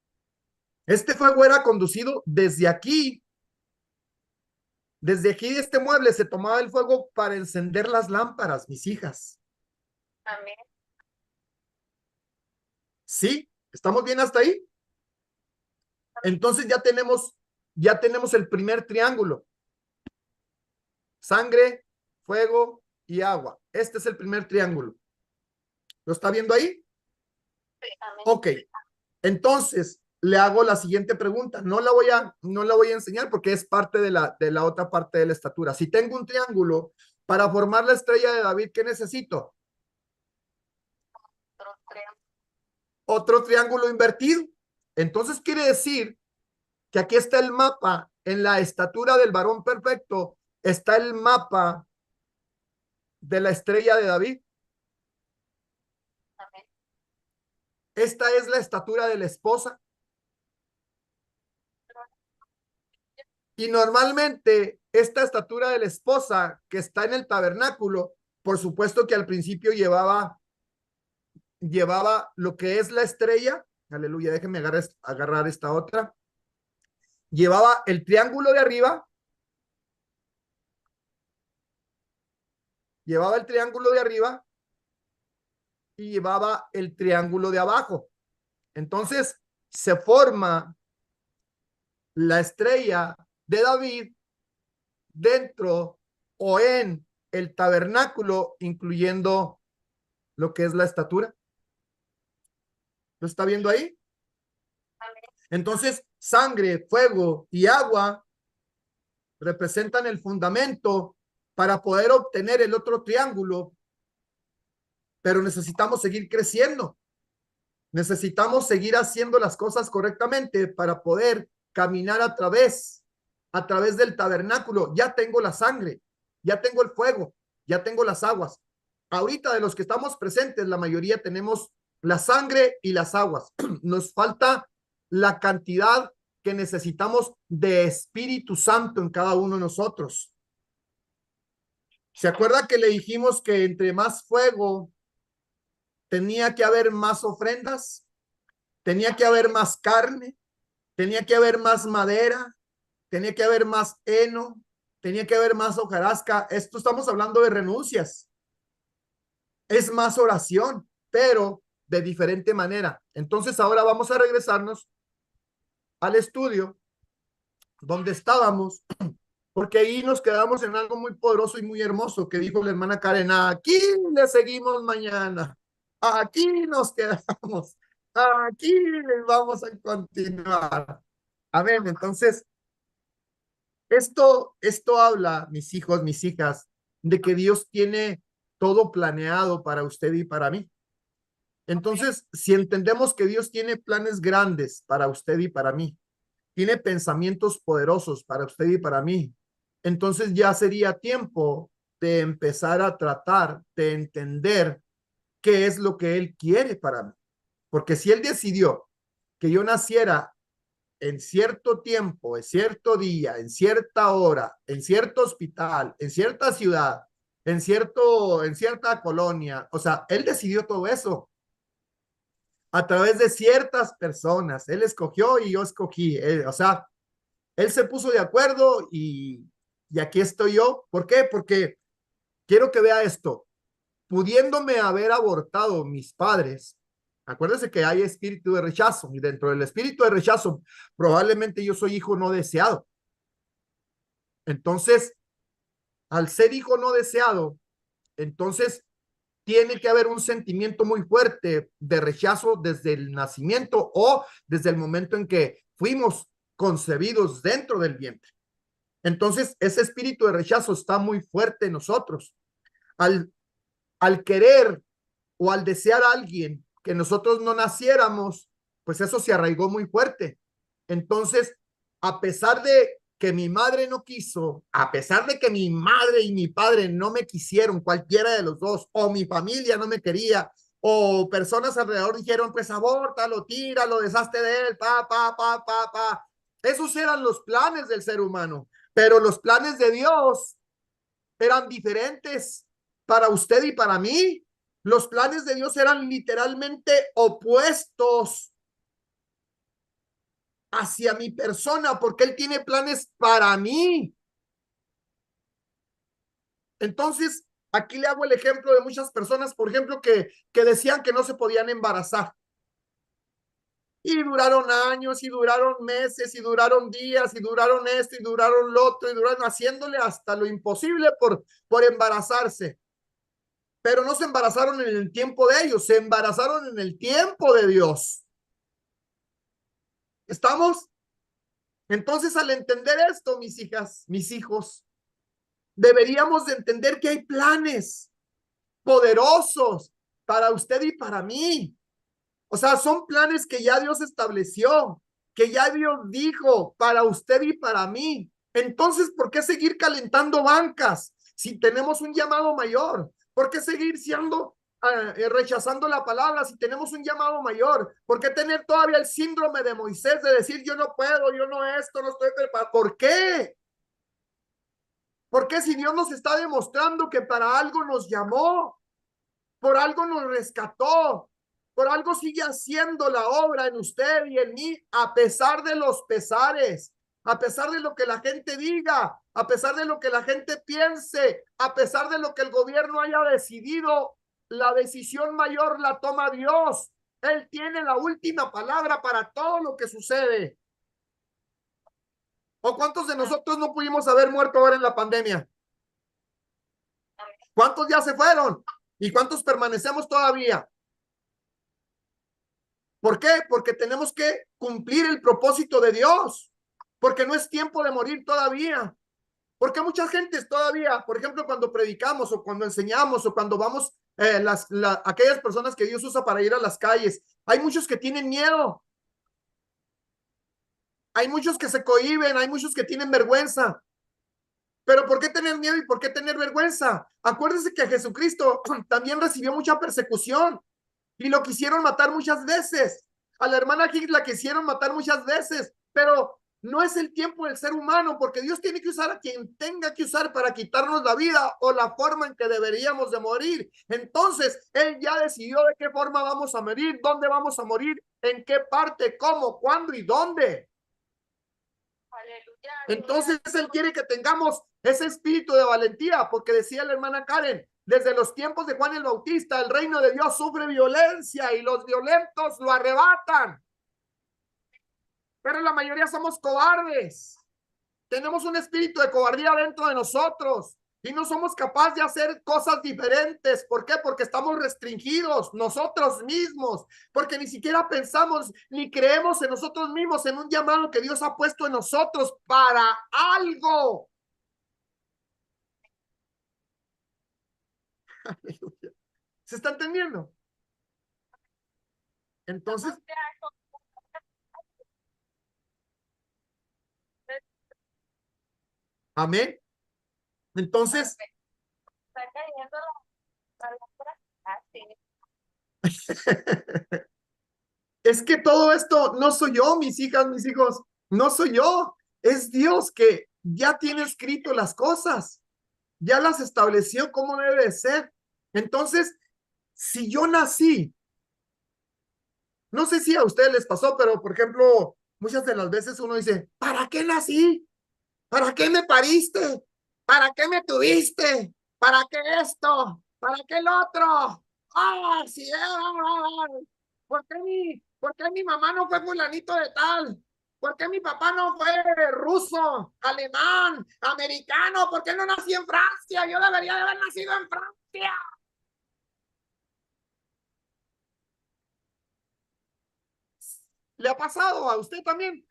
Este fuego era conducido desde aquí. Desde aquí de este mueble se tomaba el fuego para encender las lámparas, mis hijas. Amén. ¿Sí? ¿Estamos bien hasta ahí? Entonces ya tenemos el primer triángulo. Sangre, fuego y agua. Este es el primer triángulo. ¿Lo está viendo ahí? Sí, amén. Ok. Entonces, le hago la siguiente pregunta. No la voy a enseñar porque es parte de la otra parte de la estatura. Si tengo un triángulo para formar la estrella de David, ¿qué necesito? Otro triángulo invertido. Entonces quiere decir que aquí está el mapa. En la estatura del varón perfecto está el mapa de la estrella de David. Amén. Esta es la estatura de la esposa. Y normalmente esta estatura de la esposa que está en el tabernáculo, por supuesto que al principio llevaba lo que es la estrella. Aleluya, déjenme agarrar esta otra. Llevaba el triángulo de arriba. Llevaba el triángulo de arriba y llevaba el triángulo de abajo. Entonces se forma la estrella de David dentro o en el tabernáculo, incluyendo lo que es la estatura. ¿Lo está viendo ahí? Entonces, sangre, fuego y agua representan el fundamento para poder obtener el otro triángulo, pero necesitamos seguir creciendo. Necesitamos seguir haciendo las cosas correctamente para poder caminar a través del tabernáculo. Ya tengo la sangre, ya tengo el fuego, ya tengo las aguas. Ahorita de los que estamos presentes, la mayoría tenemos la sangre y las aguas. Nos falta la cantidad que necesitamos de Espíritu Santo en cada uno de nosotros. ¿Se acuerda que le dijimos que entre más fuego tenía que haber más ofrendas? Tenía que haber más carne, tenía que haber más madera, tenía que haber más heno, tenía que haber más hojarasca. Esto estamos hablando de renuncias. Es más oración, pero de diferente manera. Entonces ahora vamos a regresarnos al estudio donde estábamos, porque ahí nos quedamos en algo muy poderoso y muy hermoso que dijo la hermana Karen. Aquí le seguimos mañana, aquí nos quedamos, aquí vamos a continuar. Amén. Entonces, esto habla, mis hijos, mis hijas, de que Dios tiene todo planeado para usted y para mí. Entonces, si entendemos que Dios tiene planes grandes para usted y para mí, tiene pensamientos poderosos para usted y para mí, entonces ya sería tiempo de empezar a tratar de entender qué es lo que Él quiere para mí. Porque si Él decidió que yo naciera en cierto tiempo, en cierto día, en cierta hora, en cierto hospital, en cierta ciudad, en cierta colonia, o sea, Él decidió todo eso a través de ciertas personas. Él escogió y yo escogí. O sea, Él se puso de acuerdo y aquí estoy yo. ¿Por qué? Porque quiero que vea esto. Pudiéndome haber abortado mis padres, acuérdense que hay espíritu de rechazo y dentro del espíritu de rechazo probablemente yo soy hijo no deseado. Entonces, al ser hijo no deseado, entonces tiene que haber un sentimiento muy fuerte de rechazo desde el nacimiento o desde el momento en que fuimos concebidos dentro del vientre. Entonces, ese espíritu de rechazo está muy fuerte en nosotros. Al querer o al desear a alguien que nosotros no naciéramos, pues eso se arraigó muy fuerte. Entonces, a pesar de que mi madre no quiso, a pesar de que mi madre y mi padre no me quisieron, cualquiera de los dos, o mi familia no me quería, o personas alrededor dijeron, pues abórtalo, tíralo, deshazte de él, pa. Esos eran los planes del ser humano, pero los planes de Dios eran diferentes para usted y para mí. Los planes de Dios eran literalmente opuestos hacia mi persona, porque Él tiene planes para mí. Entonces, aquí le hago el ejemplo de muchas personas, por ejemplo, que decían que no se podían embarazar. Y duraron años, y duraron meses, y duraron días, y duraron esto, y duraron lo otro, y duraron haciéndole hasta lo imposible por embarazarse. Pero no se embarazaron en el tiempo de ellos, se embarazaron en el tiempo de Dios. ¿Estamos? Entonces, al entender esto, mis hijas, mis hijos, deberíamos de entender que hay planes poderosos para usted y para mí. O sea, son planes que ya Dios estableció, que ya Dios dijo para usted y para mí. Entonces, ¿por qué seguir calentando bancas si tenemos un llamado mayor? ¿Por qué seguir rechazando la palabra si tenemos un llamado mayor? ¿Por qué tener todavía el síndrome de Moisés de decir yo no puedo, yo no esto, no estoy preparado? ¿Por qué? Porque si Dios nos está demostrando que para algo nos llamó, por algo nos rescató, por algo sigue haciendo la obra en usted y en mí, a pesar de los pesares, a pesar de lo que la gente diga, a pesar de lo que la gente piense, a pesar de lo que el gobierno haya decidido, la decisión mayor la toma Dios. Él tiene la última palabra para todo lo que sucede. ¿O cuántos de nosotros no pudimos haber muerto ahora en la pandemia? ¿Cuántos ya se fueron? ¿Y cuántos permanecemos todavía? ¿Por qué? Porque tenemos que cumplir el propósito de Dios. Porque no es tiempo de morir todavía. Porque mucha gente todavía, por ejemplo, cuando predicamos o cuando enseñamos o cuando vamos, aquellas personas que Dios usa para ir a las calles, hay muchos que tienen miedo. Hay muchos que se cohíben, hay muchos que tienen vergüenza. Pero ¿por qué tener miedo y por qué tener vergüenza? Acuérdense que Jesucristo también recibió mucha persecución y lo quisieron matar muchas veces. A la hermana Hicks la quisieron matar muchas veces, pero no es el tiempo del ser humano, porque Dios tiene que usar a quien tenga que usar para quitarnos la vida o la forma en que deberíamos de morir. Entonces, Él ya decidió de qué forma vamos a morir, dónde vamos a morir, en qué parte, cómo, cuándo y dónde. Entonces Él quiere que tengamos ese espíritu de valentía, porque decía la hermana Karen, desde los tiempos de Juan el Bautista, el reino de Dios sufre violencia y los violentos lo arrebatan. Pero la mayoría somos cobardes. Tenemos un espíritu de cobardía dentro de nosotros y no somos capaces de hacer cosas diferentes. ¿Por qué? Porque estamos restringidos nosotros mismos, porque ni siquiera pensamos ni creemos en nosotros mismos, en un llamado que Dios ha puesto en nosotros para algo. ¿Se está entendiendo? Entonces, amén. Entonces, es que todo esto no soy yo, mis hijas, mis hijos, no soy yo, es Dios que ya tiene escrito las cosas, ya las estableció como debe de ser. Entonces, si yo nací, no sé si a ustedes les pasó, pero por ejemplo, muchas de las veces uno dice, ¿para qué nací? ¿Para qué me pariste? ¿Para qué me tuviste? ¿Para qué esto? ¿Para qué el otro? ¡Ah, sí! ¿Por qué mi mamá no fue fulanito de tal? ¿Por qué mi papá no fue ruso, alemán, americano? ¿Por qué no nací en Francia? Yo debería de haber nacido en Francia. ¿Le ha pasado a usted también?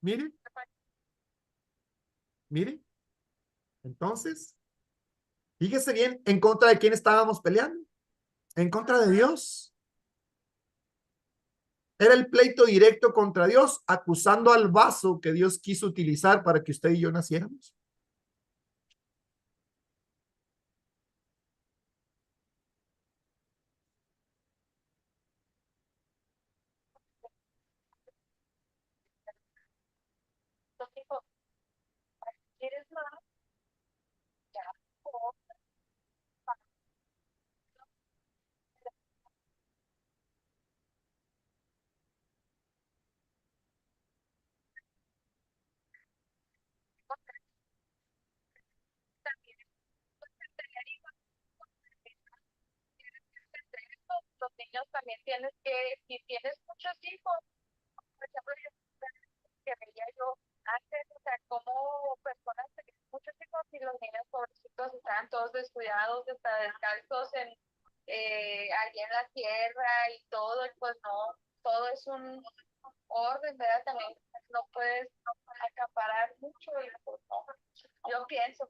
Mire, mire. Entonces, fíjese bien, ¿en contra de quién estábamos peleando? En contra de Dios. Era el pleito directo contra Dios, acusando al vaso que Dios quiso utilizar para que usted y yo naciéramos. Los niños también tienes que, si tienes muchos hijos, por ejemplo, que veía yo antes, o sea, como personas que tienen muchos hijos y los niños pobrecitos estaban todos descuidados, hasta descalzos allí en la tierra y todo, y pues no, todo es un orden, ¿verdad? También no puedes acaparar mucho y pues no, yo pienso.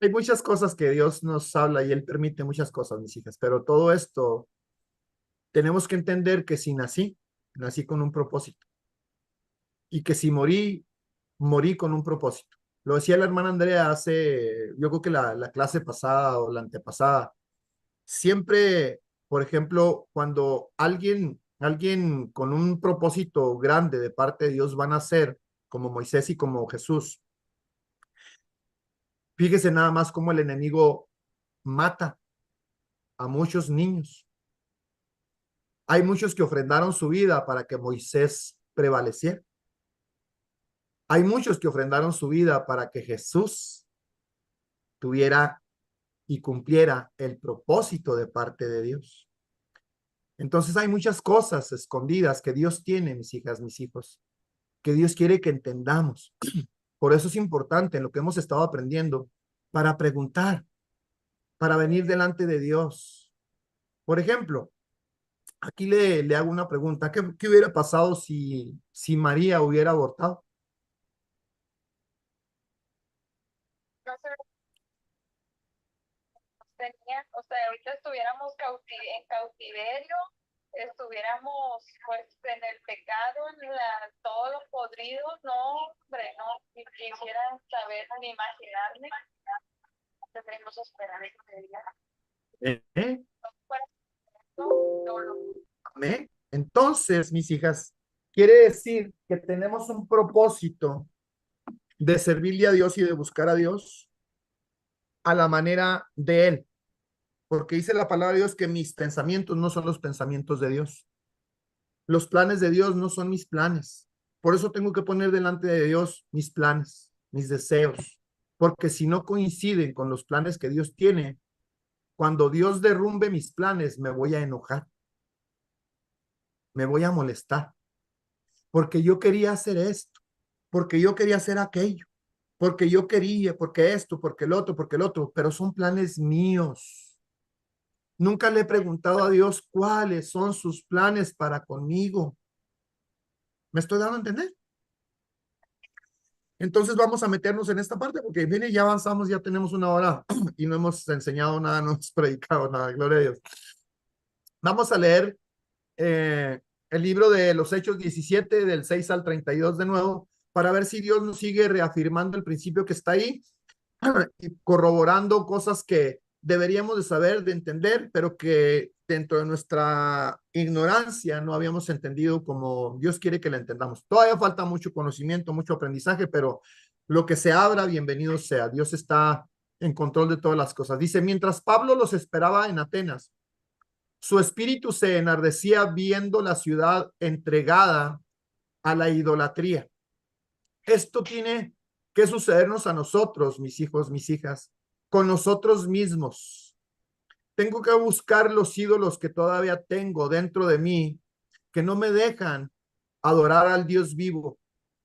Hay muchas cosas que Dios nos habla y Él permite muchas cosas, mis hijas, pero todo esto tenemos que entender que si nací, nací con un propósito y que si morí, morí con un propósito. Lo decía la hermana Andrea hace, yo creo que la clase pasada o la antepasada, siempre, por ejemplo, cuando alguien con un propósito grande de parte de Dios van a ser como Moisés y como Jesús, fíjese nada más cómo el enemigo mata a muchos niños. Hay muchos que ofrendaron su vida para que Moisés prevaleciera. Hay muchos que ofrendaron su vida para que Jesús tuviera y cumpliera el propósito de parte de Dios. Entonces hay muchas cosas escondidas que Dios tiene, mis hijas, mis hijos, que Dios quiere que entendamos. Por eso es importante en lo que hemos estado aprendiendo, para preguntar, para venir delante de Dios. Por ejemplo, aquí le hago una pregunta. ¿Qué hubiera pasado si María hubiera abortado? No sé, tenía, o sea, ahorita estuviéramos en cautiverio, estuviéramos pues en el pecado, todos los podridos, no, hombre, no, ni quisiera saber ni imaginarme, tendremos esperanza de día. Amén. Entonces, mis hijas, quiere decir que tenemos un propósito de servirle a Dios y de buscar a Dios a la manera de Él, porque dice la palabra de Dios que mis pensamientos no son los pensamientos de Dios. Los planes de Dios no son mis planes. Por eso tengo que poner delante de Dios mis planes, mis deseos, porque si no coinciden con los planes que Dios tiene, cuando Dios derrumbe mis planes, me voy a enojar, me voy a molestar, porque yo quería hacer esto, porque yo quería hacer aquello, porque yo quería, porque esto, porque el otro, pero son planes míos. Nunca le he preguntado a Dios cuáles son sus planes para conmigo. ¿Me estoy dando a entender? Entonces vamos a meternos en esta parte porque mire, ya avanzamos, ya tenemos 1 hora y no hemos enseñado nada, no hemos predicado nada, gloria a Dios. Vamos a leer el libro de los Hechos 17, del 6 al 32 de nuevo, para ver si Dios nos sigue reafirmando el principio que está ahí y corroborando cosas que deberíamos de saber, de entender, pero que dentro de nuestra ignorancia no habíamos entendido como Dios quiere que la entendamos. Todavía falta mucho conocimiento, mucho aprendizaje, pero lo que se abra, bienvenido sea. Dios está en control de todas las cosas. Dice, mientras Pablo los esperaba en Atenas, su espíritu se enardecía viendo la ciudad entregada a la idolatría. Esto tiene que sucedernos a nosotros, mis hijos, mis hijas, con nosotros mismos. Tengo que buscar los ídolos que todavía tengo dentro de mí, que no me dejan adorar al Dios vivo,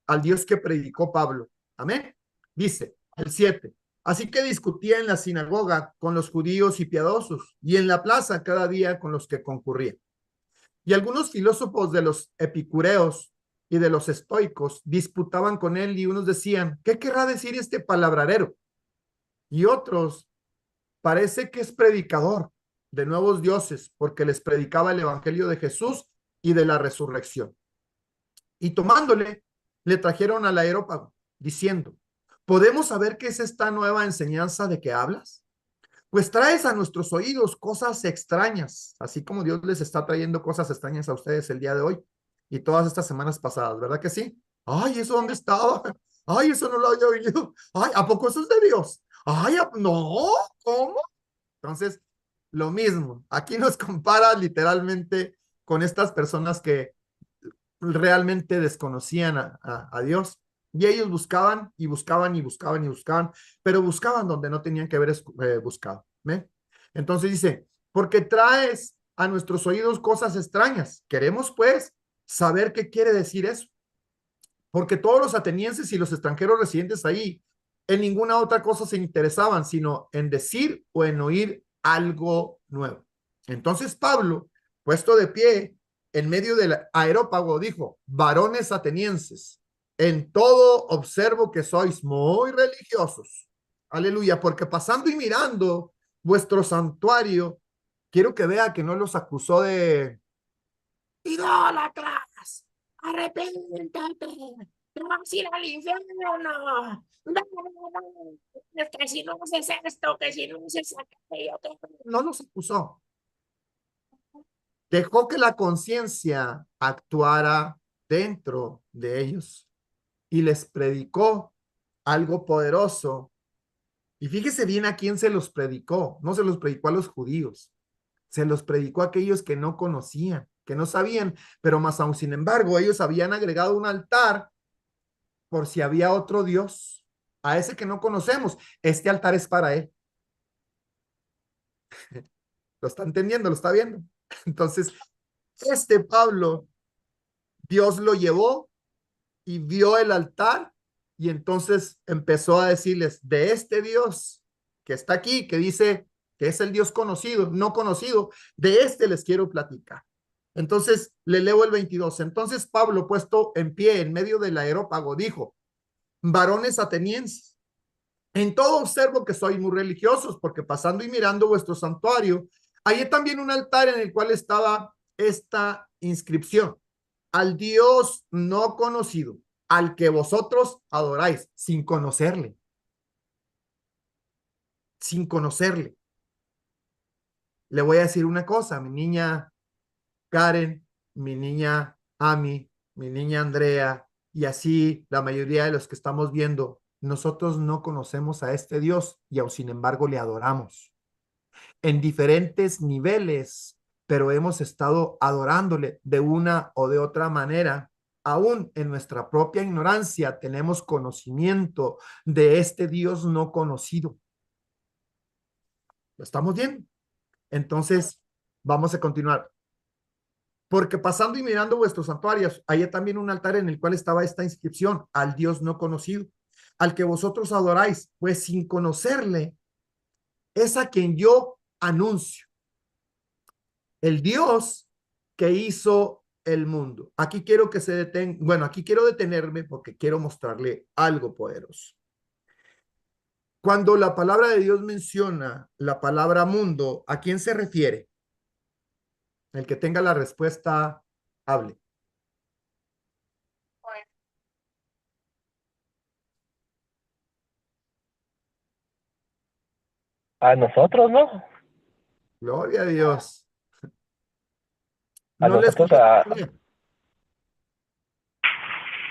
al Dios que predicó Pablo. Amén. Dice el 7. Así que discutía en la sinagoga con los judíos y piadosos, y en la plaza cada día con los que concurrían. Y algunos filósofos de los epicureos y de los estoicos disputaban con él, y unos decían, ¿qué querrá decir este palabradero? Y otros, parece que es predicador de nuevos dioses, porque les predicaba el evangelio de Jesús y de la resurrección. Y tomándole, le trajeron al Areópago, diciendo, ¿podemos saber qué es esta nueva enseñanza de que hablas? Pues traes a nuestros oídos cosas extrañas, así como Dios les está trayendo cosas extrañas a ustedes el día de hoy y todas estas semanas pasadas, ¿verdad que sí? Ay, ¿eso dónde estaba? Ay, eso no lo había oído. Ay, ¿a poco eso es de Dios? Ay, no, ¿cómo? Entonces, lo mismo, aquí nos compara literalmente con estas personas que realmente desconocían a Dios. Y ellos buscaban y buscaban y buscaban y buscaban, pero buscaban donde no tenían que haber buscado. ¿Ve? Entonces dice, porque traes a nuestros oídos cosas extrañas. Queremos pues saber qué quiere decir eso. Porque todos los atenienses y los extranjeros residentes ahí en ninguna otra cosa se interesaban, sino en decir o en oír algo nuevo. Entonces Pablo, puesto de pie en medio del Areópago, dijo, varones atenienses, en todo observo que sois muy religiosos. Aleluya, porque pasando y mirando vuestro santuario, quiero que vea que no los acusó de idólatras, arrepiéntate, te vas a ir al infierno. No, es que si no haces esto, que si no haces aquello, no los acusó. Dejó que la conciencia actuara dentro de ellos y les predicó algo poderoso. Y fíjese bien a quién se los predicó. No se los predicó a los judíos, se los predicó a aquellos que no conocían, que no sabían, pero más aún, sin embargo, ellos habían agregado un altar por si había otro Dios, a ese que no conocemos. Este altar es para él. ¿Lo está entendiendo? ¿Lo está viendo? Entonces, este Pablo, Dios lo llevó y vio el altar y entonces empezó a decirles, de este Dios que está aquí, que dice que es el Dios conocido, no conocido, de este les quiero platicar. Entonces le leo el 22. Entonces Pablo, puesto en pie en medio del Areópago, dijo, varones atenienses, En todo observo que sois muy religiosos, porque pasando y mirando vuestro santuario, hay también un altar en el cual estaba esta inscripción: al Dios no conocido, al que vosotros adoráis, sin conocerle, sin conocerle. Le voy a decir una cosa, mi niña Karen, mi niña Ami, mi niña Andrea, y así la mayoría de los que estamos viendo, nosotros no conocemos a este Dios y aun sin embargo le adoramos en diferentes niveles, pero hemos estado adorándole de una o de otra manera. Aún en nuestra propia ignorancia tenemos conocimiento de este Dios no conocido. ¿Lo estamos viendo? Entonces, vamos a continuar. Porque pasando y mirando vuestros santuarios, hay también un altar en el cual estaba esta inscripción: al Dios no conocido, al que vosotros adoráis, pues sin conocerle, es a quien yo anuncio, el Dios que hizo el mundo. Aquí quiero que se detenga, bueno, aquí quiero detenerme porque quiero mostrarle algo poderoso. Cuando la palabra de Dios menciona la palabra mundo, ¿a quién se refiere? El que tenga la respuesta, hable. A nosotros, ¿no? Gloria a Dios. A No le nosotros, escucho.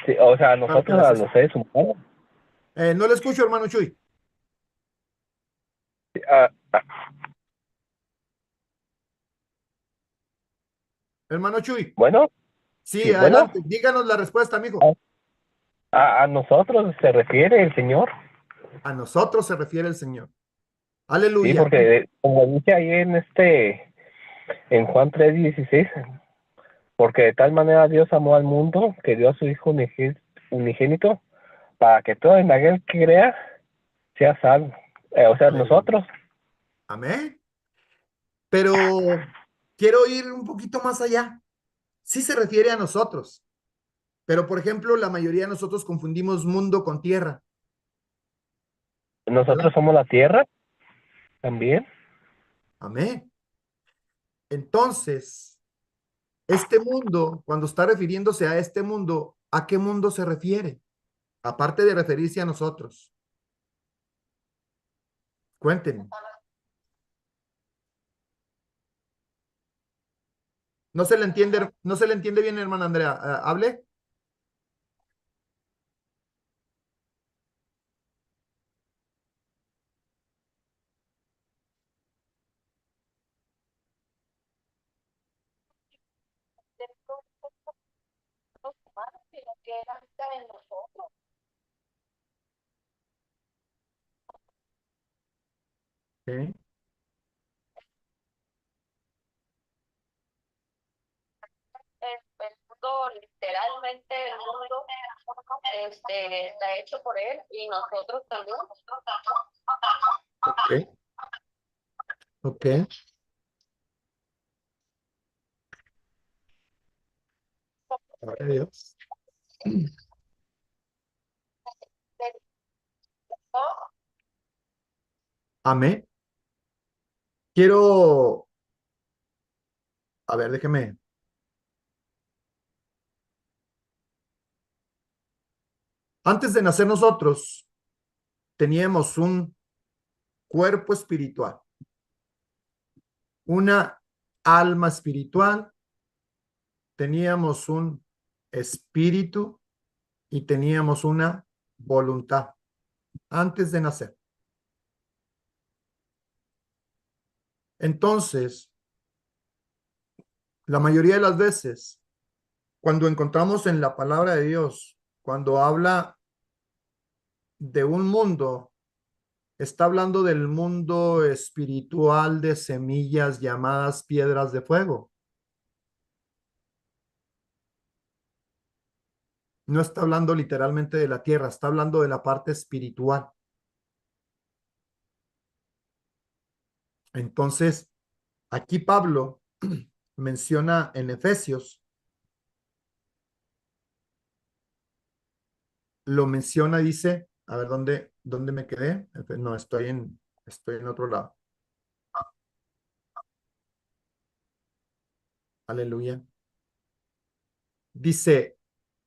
sí, o sea, a Claro que nosotros, las a es. los seres humanos. No le escucho, hermano Chuy. A, Hermano Chuy. bueno, Sí, sí, bueno, adelante. Díganos la respuesta, amigo. a nosotros se refiere el Señor. A nosotros se refiere el Señor. Sí, Aleluya. porque como dice ahí en Juan 3:16, porque de tal manera Dios amó al mundo que dio a su Hijo unigénito para que todo en aquel que crea sea salvo. O sea, Aleluya. nosotros. Amén. Pero quiero ir un poquito más allá. Sí se refiere a nosotros, pero por ejemplo, la mayoría de nosotros confundimos mundo con tierra, ¿verdad? Nosotros somos la tierra también. Amén. Entonces, este mundo, cuando está refiriéndose a este mundo, ¿a qué mundo se refiere? Aparte de referirse a nosotros. Cuéntenme. No se le entiende bien, hermana Andrea. ¿Hable? Los humanos, sino que Él habita en nosotros. Sí. El mundo, literalmente el mundo, está hecho por Él y nosotros también. Ok. Ok. Gloria a Dios. Amén. Quiero, a ver, déjeme. Antes de nacer nosotros, teníamos un cuerpo espiritual, una alma espiritual, teníamos un espíritu y teníamos una voluntad antes de nacer. Entonces, la mayoría de las veces, cuando encontramos en la palabra de Dios, cuando habla de un mundo, está hablando del mundo espiritual de semillas llamadas piedras de fuego. No está hablando literalmente de la tierra, está hablando de la parte espiritual. Entonces, aquí Pablo menciona en Efesios, lo menciona, dice, a ver, ¿Dónde me quedé? No, estoy en otro lado. Aleluya. Dice,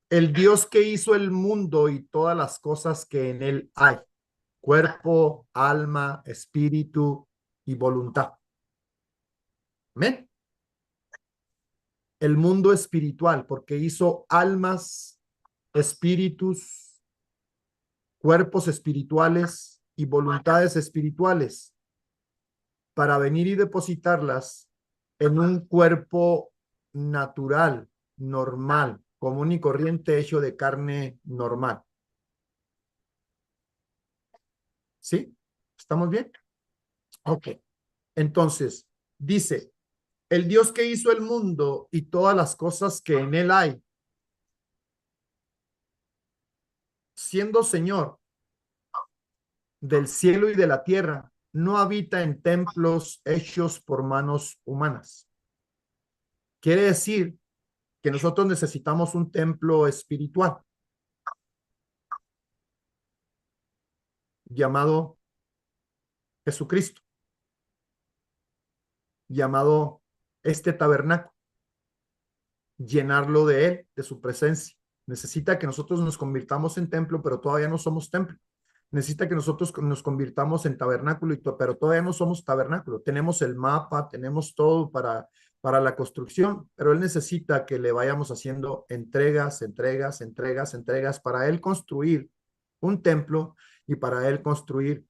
el Dios que hizo el mundo y todas las cosas que en él hay, cuerpo, alma, espíritu y voluntad. Amén. El mundo espiritual, porque hizo almas, espíritus, cuerpos espirituales y voluntades espirituales para venir y depositarlas en un cuerpo natural, normal, común y corriente, hecho de carne normal. ¿Sí? ¿Estamos bien? Ok. Entonces, dice, el Dios que hizo el mundo y todas las cosas que en él hay, siendo Señor del cielo y de la tierra, no habita en templos hechos por manos humanas. Quiere decir que nosotros necesitamos un templo espiritual llamado Jesucristo, llamado este tabernáculo, llenarlo de él, de su presencia. Necesita que nosotros nos convirtamos en templo, pero todavía no somos templo. Necesita que nosotros nos convirtamos en tabernáculo, pero todavía no somos tabernáculo. Tenemos el mapa, tenemos todo para la construcción, pero él necesita que le vayamos haciendo entregas, entregas, entregas, entregas para él construir un templo y para él construir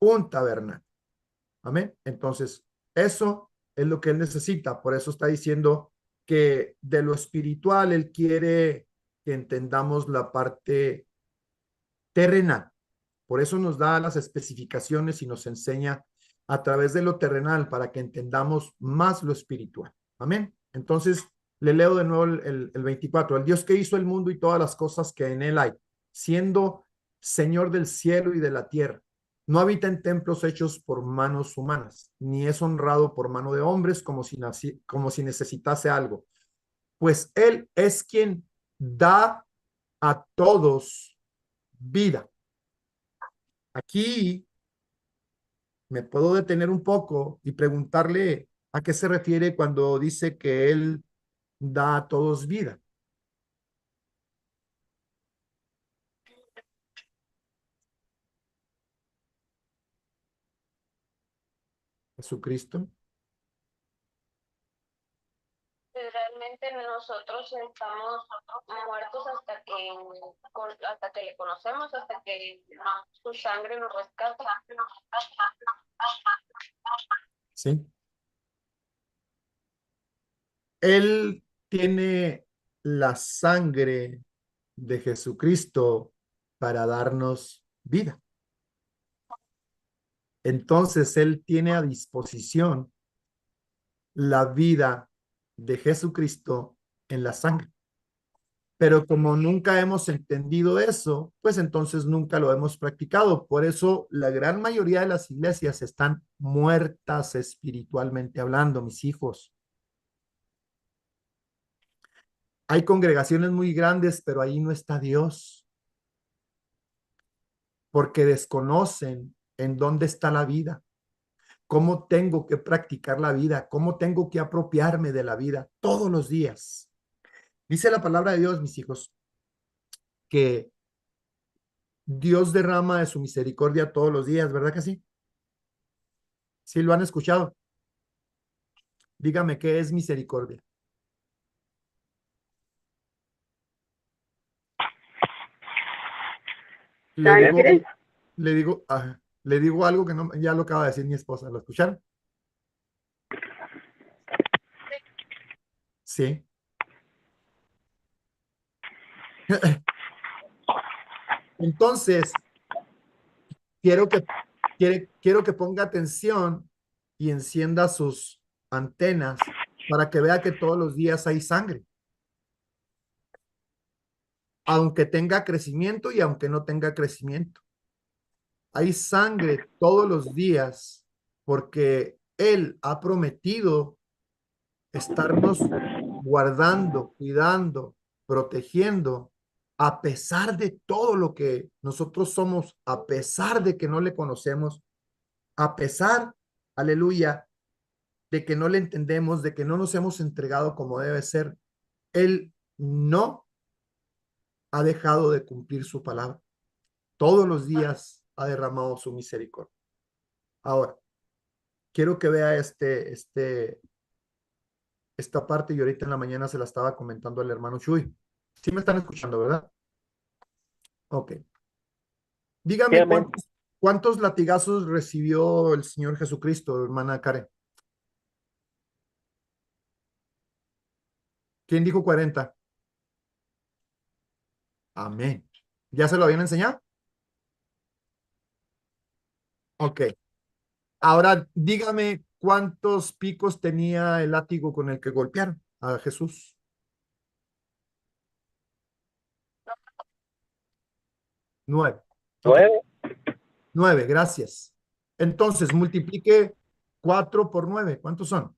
un tabernáculo. Amén. Entonces, eso es lo que él necesita. Por eso está diciendo que de lo espiritual él quiere que entendamos la parte terrenal. Por eso nos da las especificaciones y nos enseña a través de lo terrenal para que entendamos más lo espiritual. Amén. Entonces, le leo de nuevo el 24. El Dios que hizo el mundo y todas las cosas que en él hay, siendo Señor del cielo y de la tierra, no habita en templos hechos por manos humanas, ni es honrado por mano de hombres como si necesitase algo, pues él es quien da a todos vida. Aquí me puedo detener un poco y preguntarle a qué se refiere cuando dice que él da a todos vida. Jesucristo. Realmente nosotros estamos muertos hasta que le conocemos, hasta que su sangre nos rescata. Sí. Él tiene la sangre de Jesucristo para darnos vida. Entonces, él tiene a disposición la vida de Jesucristo en la sangre. Pero como nunca hemos entendido eso, pues entonces nunca lo hemos practicado. Por eso la gran mayoría de las iglesias están muertas espiritualmente hablando, mis hijos. Hay congregaciones muy grandes, pero ahí no está Dios, porque desconocen en dónde está la vida, cómo tengo que practicar la vida, cómo tengo que apropiarme de la vida todos los días. Dice la palabra de Dios, mis hijos, que Dios derrama de su misericordia todos los días, ¿verdad que sí? ¿Sí lo han escuchado? Dígame, ¿qué es misericordia? Le digo algo que no, ya lo acaba de decir mi esposa. ¿Lo escucharon? Sí. Entonces, quiero que ponga atención y encienda sus antenas para que vea que todos los días hay sangre. Aunque tenga crecimiento y aunque no tenga crecimiento. Hay sangre todos los días porque Él ha prometido estarnos guardando, cuidando, protegiendo a pesar de todo lo que nosotros somos, a pesar de que no le conocemos, a pesar, aleluya, de que no le entendemos, de que no nos hemos entregado como debe ser, Él no ha dejado de cumplir su palabra. Todos los días ha derramado su misericordia. Ahora, quiero que vea esta parte, y ahorita en la mañana se la estaba comentando al hermano Chuy. Sí me están escuchando, ¿verdad? Ok. Sí, Dígame amén. cuántos latigazos recibió el Señor Jesucristo, hermana Karen. ¿Quién dijo 40? Amén. ¿Ya se lo habían enseñado? Ok. Ahora dígame cuántos picos tenía el látigo con el que golpearon a Jesús. 9. Ok. 9. 9, gracias. Entonces, multiplique 4 por 9. ¿Cuántos son?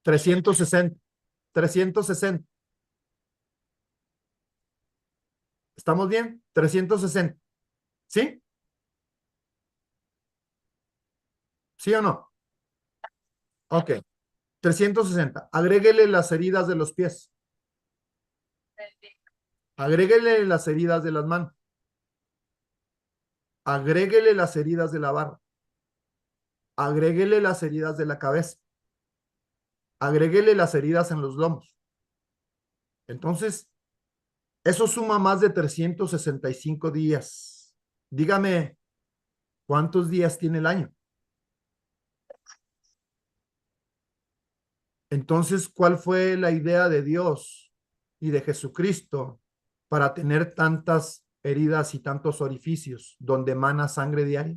360. 360. ¿Estamos bien? 360. ¿Sí? ¿Sí o no? Ok. 360. Agréguele las heridas de los pies. Agréguele las heridas de las manos. Agréguele las heridas de la barra. Agréguele las heridas de la cabeza. Agréguele las heridas en los lomos. Entonces, eso suma más de 365 días. Dígame, ¿cuántos días tiene el año? Entonces, ¿cuál fue la idea de Dios y de Jesucristo para tener tantas heridas y tantos orificios donde emana sangre diaria?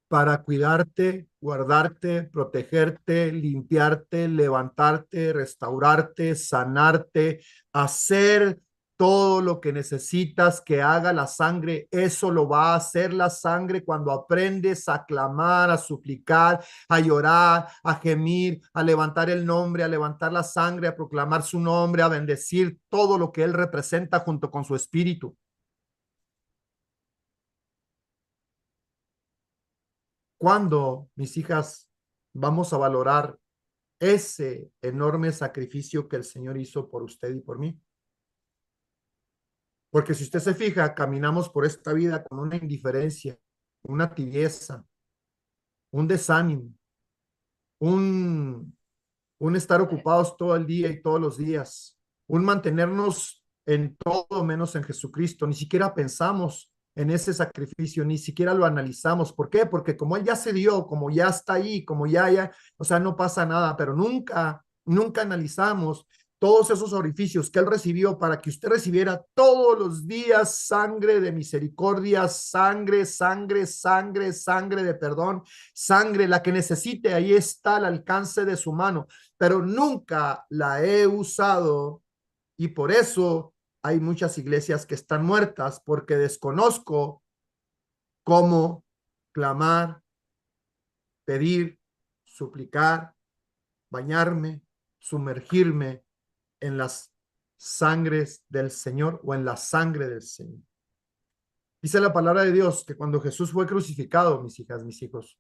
Para cuidarte, guardarte, protegerte, limpiarte, levantarte, restaurarte, sanarte, hacer todo lo que necesitas que haga la sangre. Eso lo va a hacer la sangre cuando aprendes a clamar, a suplicar, a llorar, a gemir, a levantar el nombre, a levantar la sangre, a proclamar su nombre, a bendecir todo lo que él representa junto con su espíritu. ¿Cuándo, mis hijas, vamos a valorar ese enorme sacrificio que el Señor hizo por usted y por mí? Porque si usted se fija, caminamos por esta vida con una indiferencia, una tibieza, un desánimo, un, un estar ocupados todo el día y todos los días, un mantenernos en todo menos en Jesucristo. Ni siquiera pensamos en ese sacrificio, ni siquiera lo analizamos. ¿Por qué? Porque como Él ya se dio, como ya está ahí, como ya, o sea, no pasa nada, pero nunca analizamos todos esos orificios que Él recibió para que usted recibiera todos los días sangre de misericordia, sangre, sangre, sangre, sangre de perdón, sangre, la que necesite, ahí está al alcance de su mano, pero nunca la he usado, y por eso hay muchas iglesias que están muertas, porque desconozco cómo clamar, pedir, suplicar, bañarme, sumergirme en las sangres del Señor o en la sangre del Señor. Dice la palabra de Dios que cuando Jesús fue crucificado, mis hijas, mis hijos,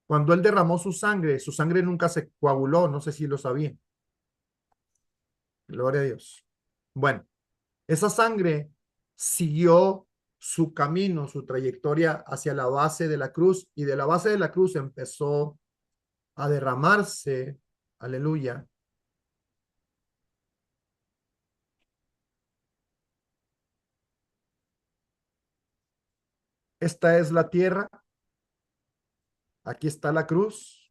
cuando Él derramó su sangre nunca se coaguló, no sé si lo sabían. Gloria a Dios. Bueno, esa sangre siguió su camino, su trayectoria hacia la base de la cruz, y de la base de la cruz empezó a derramarse, aleluya. Esta es la tierra, aquí está la cruz,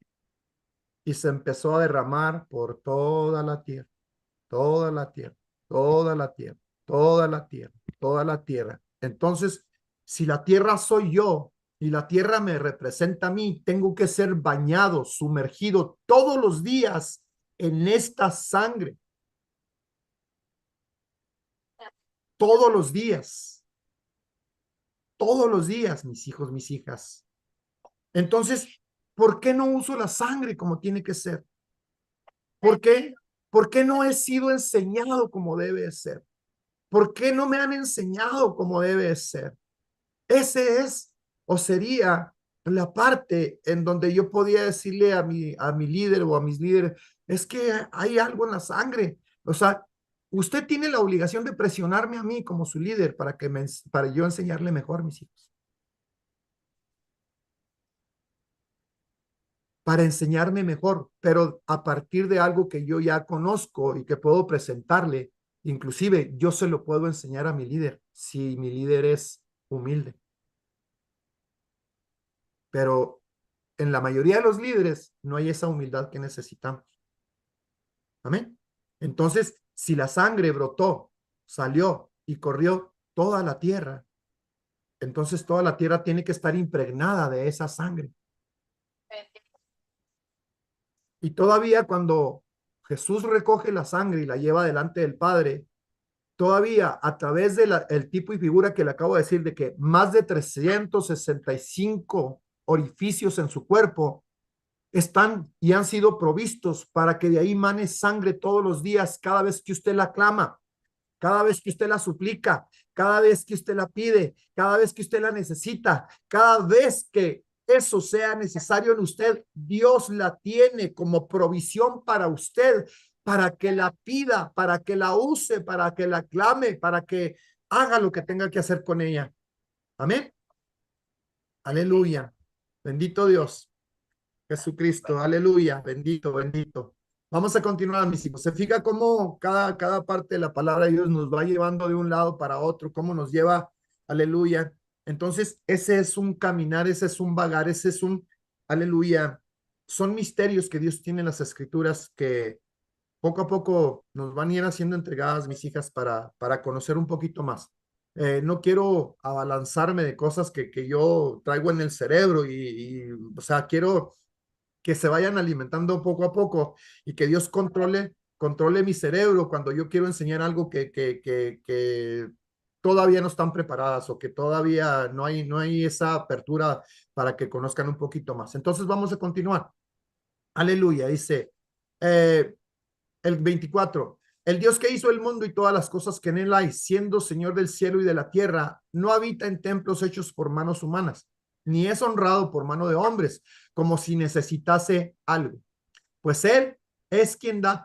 y se empezó a derramar por toda la tierra, toda la tierra, toda la tierra, toda la tierra, toda la tierra. Entonces, si la tierra soy yo y la tierra me representa a mí, tengo que ser bañado, sumergido todos los días en esta sangre. Todos los días, mis hijos, mis hijas. Entonces, ¿por qué no uso la sangre como tiene que ser? ¿Por qué? ¿Por qué no he sido enseñado como debe ser? ¿Por qué no me han enseñado como debe ser? Ese es o sería la parte en donde yo podía decirle a mi líder o a mis líderes, es que hay algo en la sangre. O sea, usted tiene la obligación de presionarme a mí como su líder para yo enseñarle mejor a mis hijos. Para enseñarme mejor, pero a partir de algo que yo ya conozco y que puedo presentarle, inclusive yo se lo puedo enseñar a mi líder, si mi líder es humilde. Pero en la mayoría de los líderes no hay esa humildad que necesitamos. Amén. Entonces, si la sangre brotó, salió y corrió toda la tierra, entonces toda la tierra tiene que estar impregnada de esa sangre. Y todavía cuando Jesús recoge la sangre y la lleva delante del Padre, todavía a través de el tipo y figura que le acabo de decir, de que más de 365 orificios en su cuerpo están y han sido provistos para que de ahí mane sangre todos los días, cada vez que usted la clama, cada vez que usted la suplica, cada vez que usted la pide, cada vez que usted la necesita, cada vez que eso sea necesario en usted, Dios la tiene como provisión para usted, para que la pida, para que la use, para que la clame, para que haga lo que tenga que hacer con ella. Amén. Aleluya. Bendito Dios. Jesucristo, aleluya, bendito, bendito. Vamos a continuar, mis hijos. Se fija cómo cada parte de la palabra de Dios nos va llevando de un lado para otro, cómo nos lleva, aleluya. Entonces, ese es un caminar, ese es un vagar, ese es un, aleluya. Son misterios que Dios tiene en las escrituras que poco a poco nos van a ir haciendo entregadas, mis hijas, para conocer un poquito más. No quiero abalanzarme de cosas que yo traigo en el cerebro o sea, quiero que se vayan alimentando poco a poco y que Dios controle mi cerebro cuando yo quiero enseñar algo que todavía no están preparadas o que todavía no hay esa apertura para que conozcan un poquito más. Entonces vamos a continuar. Aleluya, dice el 24. El Dios que hizo el mundo y todas las cosas que en él hay, siendo Señor del cielo y de la tierra, no habita en templos hechos por manos humanas, ni es honrado por mano de hombres, como si necesitase algo. Pues él es quien da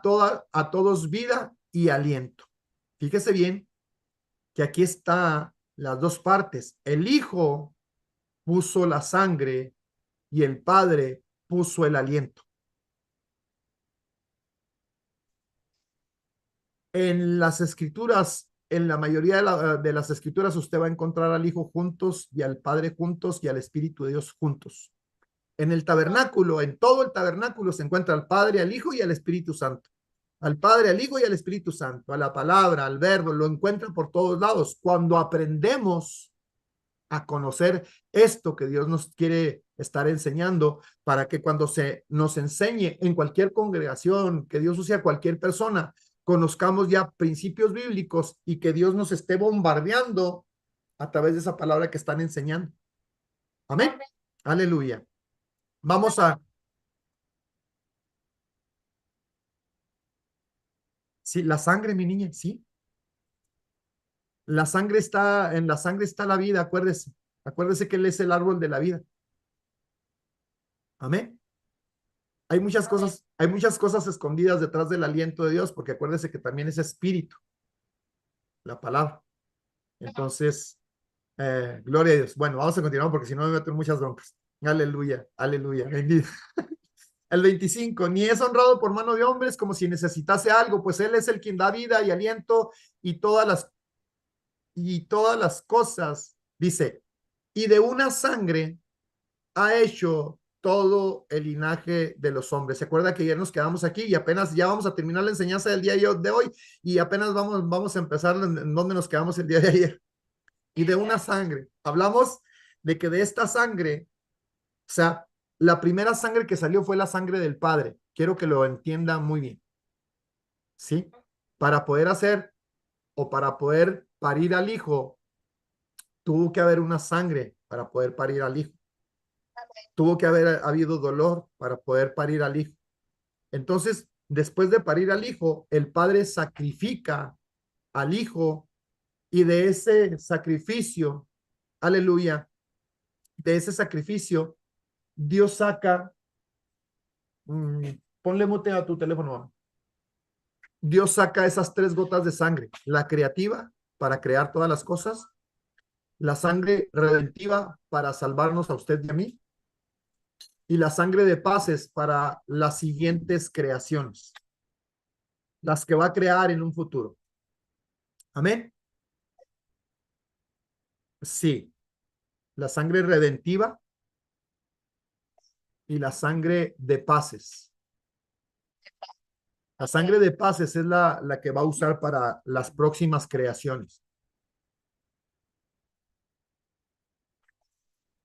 a todos vida y aliento. Fíjese bien que aquí está las dos partes. El Hijo puso la sangre y el Padre puso el aliento. En las escrituras, en la mayoría de las escrituras, usted va a encontrar al Hijo juntos y al Padre juntos y al Espíritu de Dios juntos. En el tabernáculo, en todo el tabernáculo se encuentra al Padre, al Hijo y al Espíritu Santo. Al Padre, al Hijo y al Espíritu Santo, a la palabra, al verbo, lo encuentra por todos lados. Cuando aprendemos a conocer esto que Dios nos quiere estar enseñando, para que cuando se nos enseñe en cualquier congregación, que Dios use a cualquier persona, conozcamos ya principios bíblicos y que Dios nos esté bombardeando a través de esa palabra que están enseñando. Amén. Aleluya. Vamos a... Sí, la sangre, mi niña, sí. En la sangre está la vida, acuérdese. Acuérdese que Él es el árbol de la vida. Amén. Hay muchas cosas escondidas detrás del aliento de Dios, porque acuérdese que también es espíritu, la palabra. Entonces, gloria a Dios. Bueno, vamos a continuar porque si no me meto en muchas broncas. Aleluya, aleluya, bendito. El 25, ni es honrado por mano de hombres como si necesitase algo, pues Él es el quien da vida y aliento y todas las cosas, dice, y de una sangre ha hecho todo el linaje de los hombres. ¿Se acuerda que ayer nos quedamos aquí y apenas ya vamos a terminar la enseñanza del día de hoy y apenas vamos a empezar en donde nos quedamos el día de ayer? Y de una sangre. Hablamos de que de esta sangre, o sea, la primera sangre que salió fue la sangre del Padre. Quiero que lo entienda muy bien. ¿Sí? Para poder hacer o para poder parir al Hijo, tuvo que haber una sangre para poder parir al Hijo. Tuvo que haber habido dolor para poder parir al hijo. Entonces, después de parir al hijo, el padre sacrifica al hijo y de ese sacrificio, aleluya, de ese sacrificio, Dios saca, ponle mute a tu teléfono. Dios saca esas 3 gotas de sangre, la creativa para crear todas las cosas, la sangre redentiva para salvarnos a usted y a mí, y la sangre de paces para las siguientes creaciones, las que va a crear en un futuro. Amén. Sí, la sangre redentiva y la sangre de paces. La sangre de paces es la que va a usar para las próximas creaciones.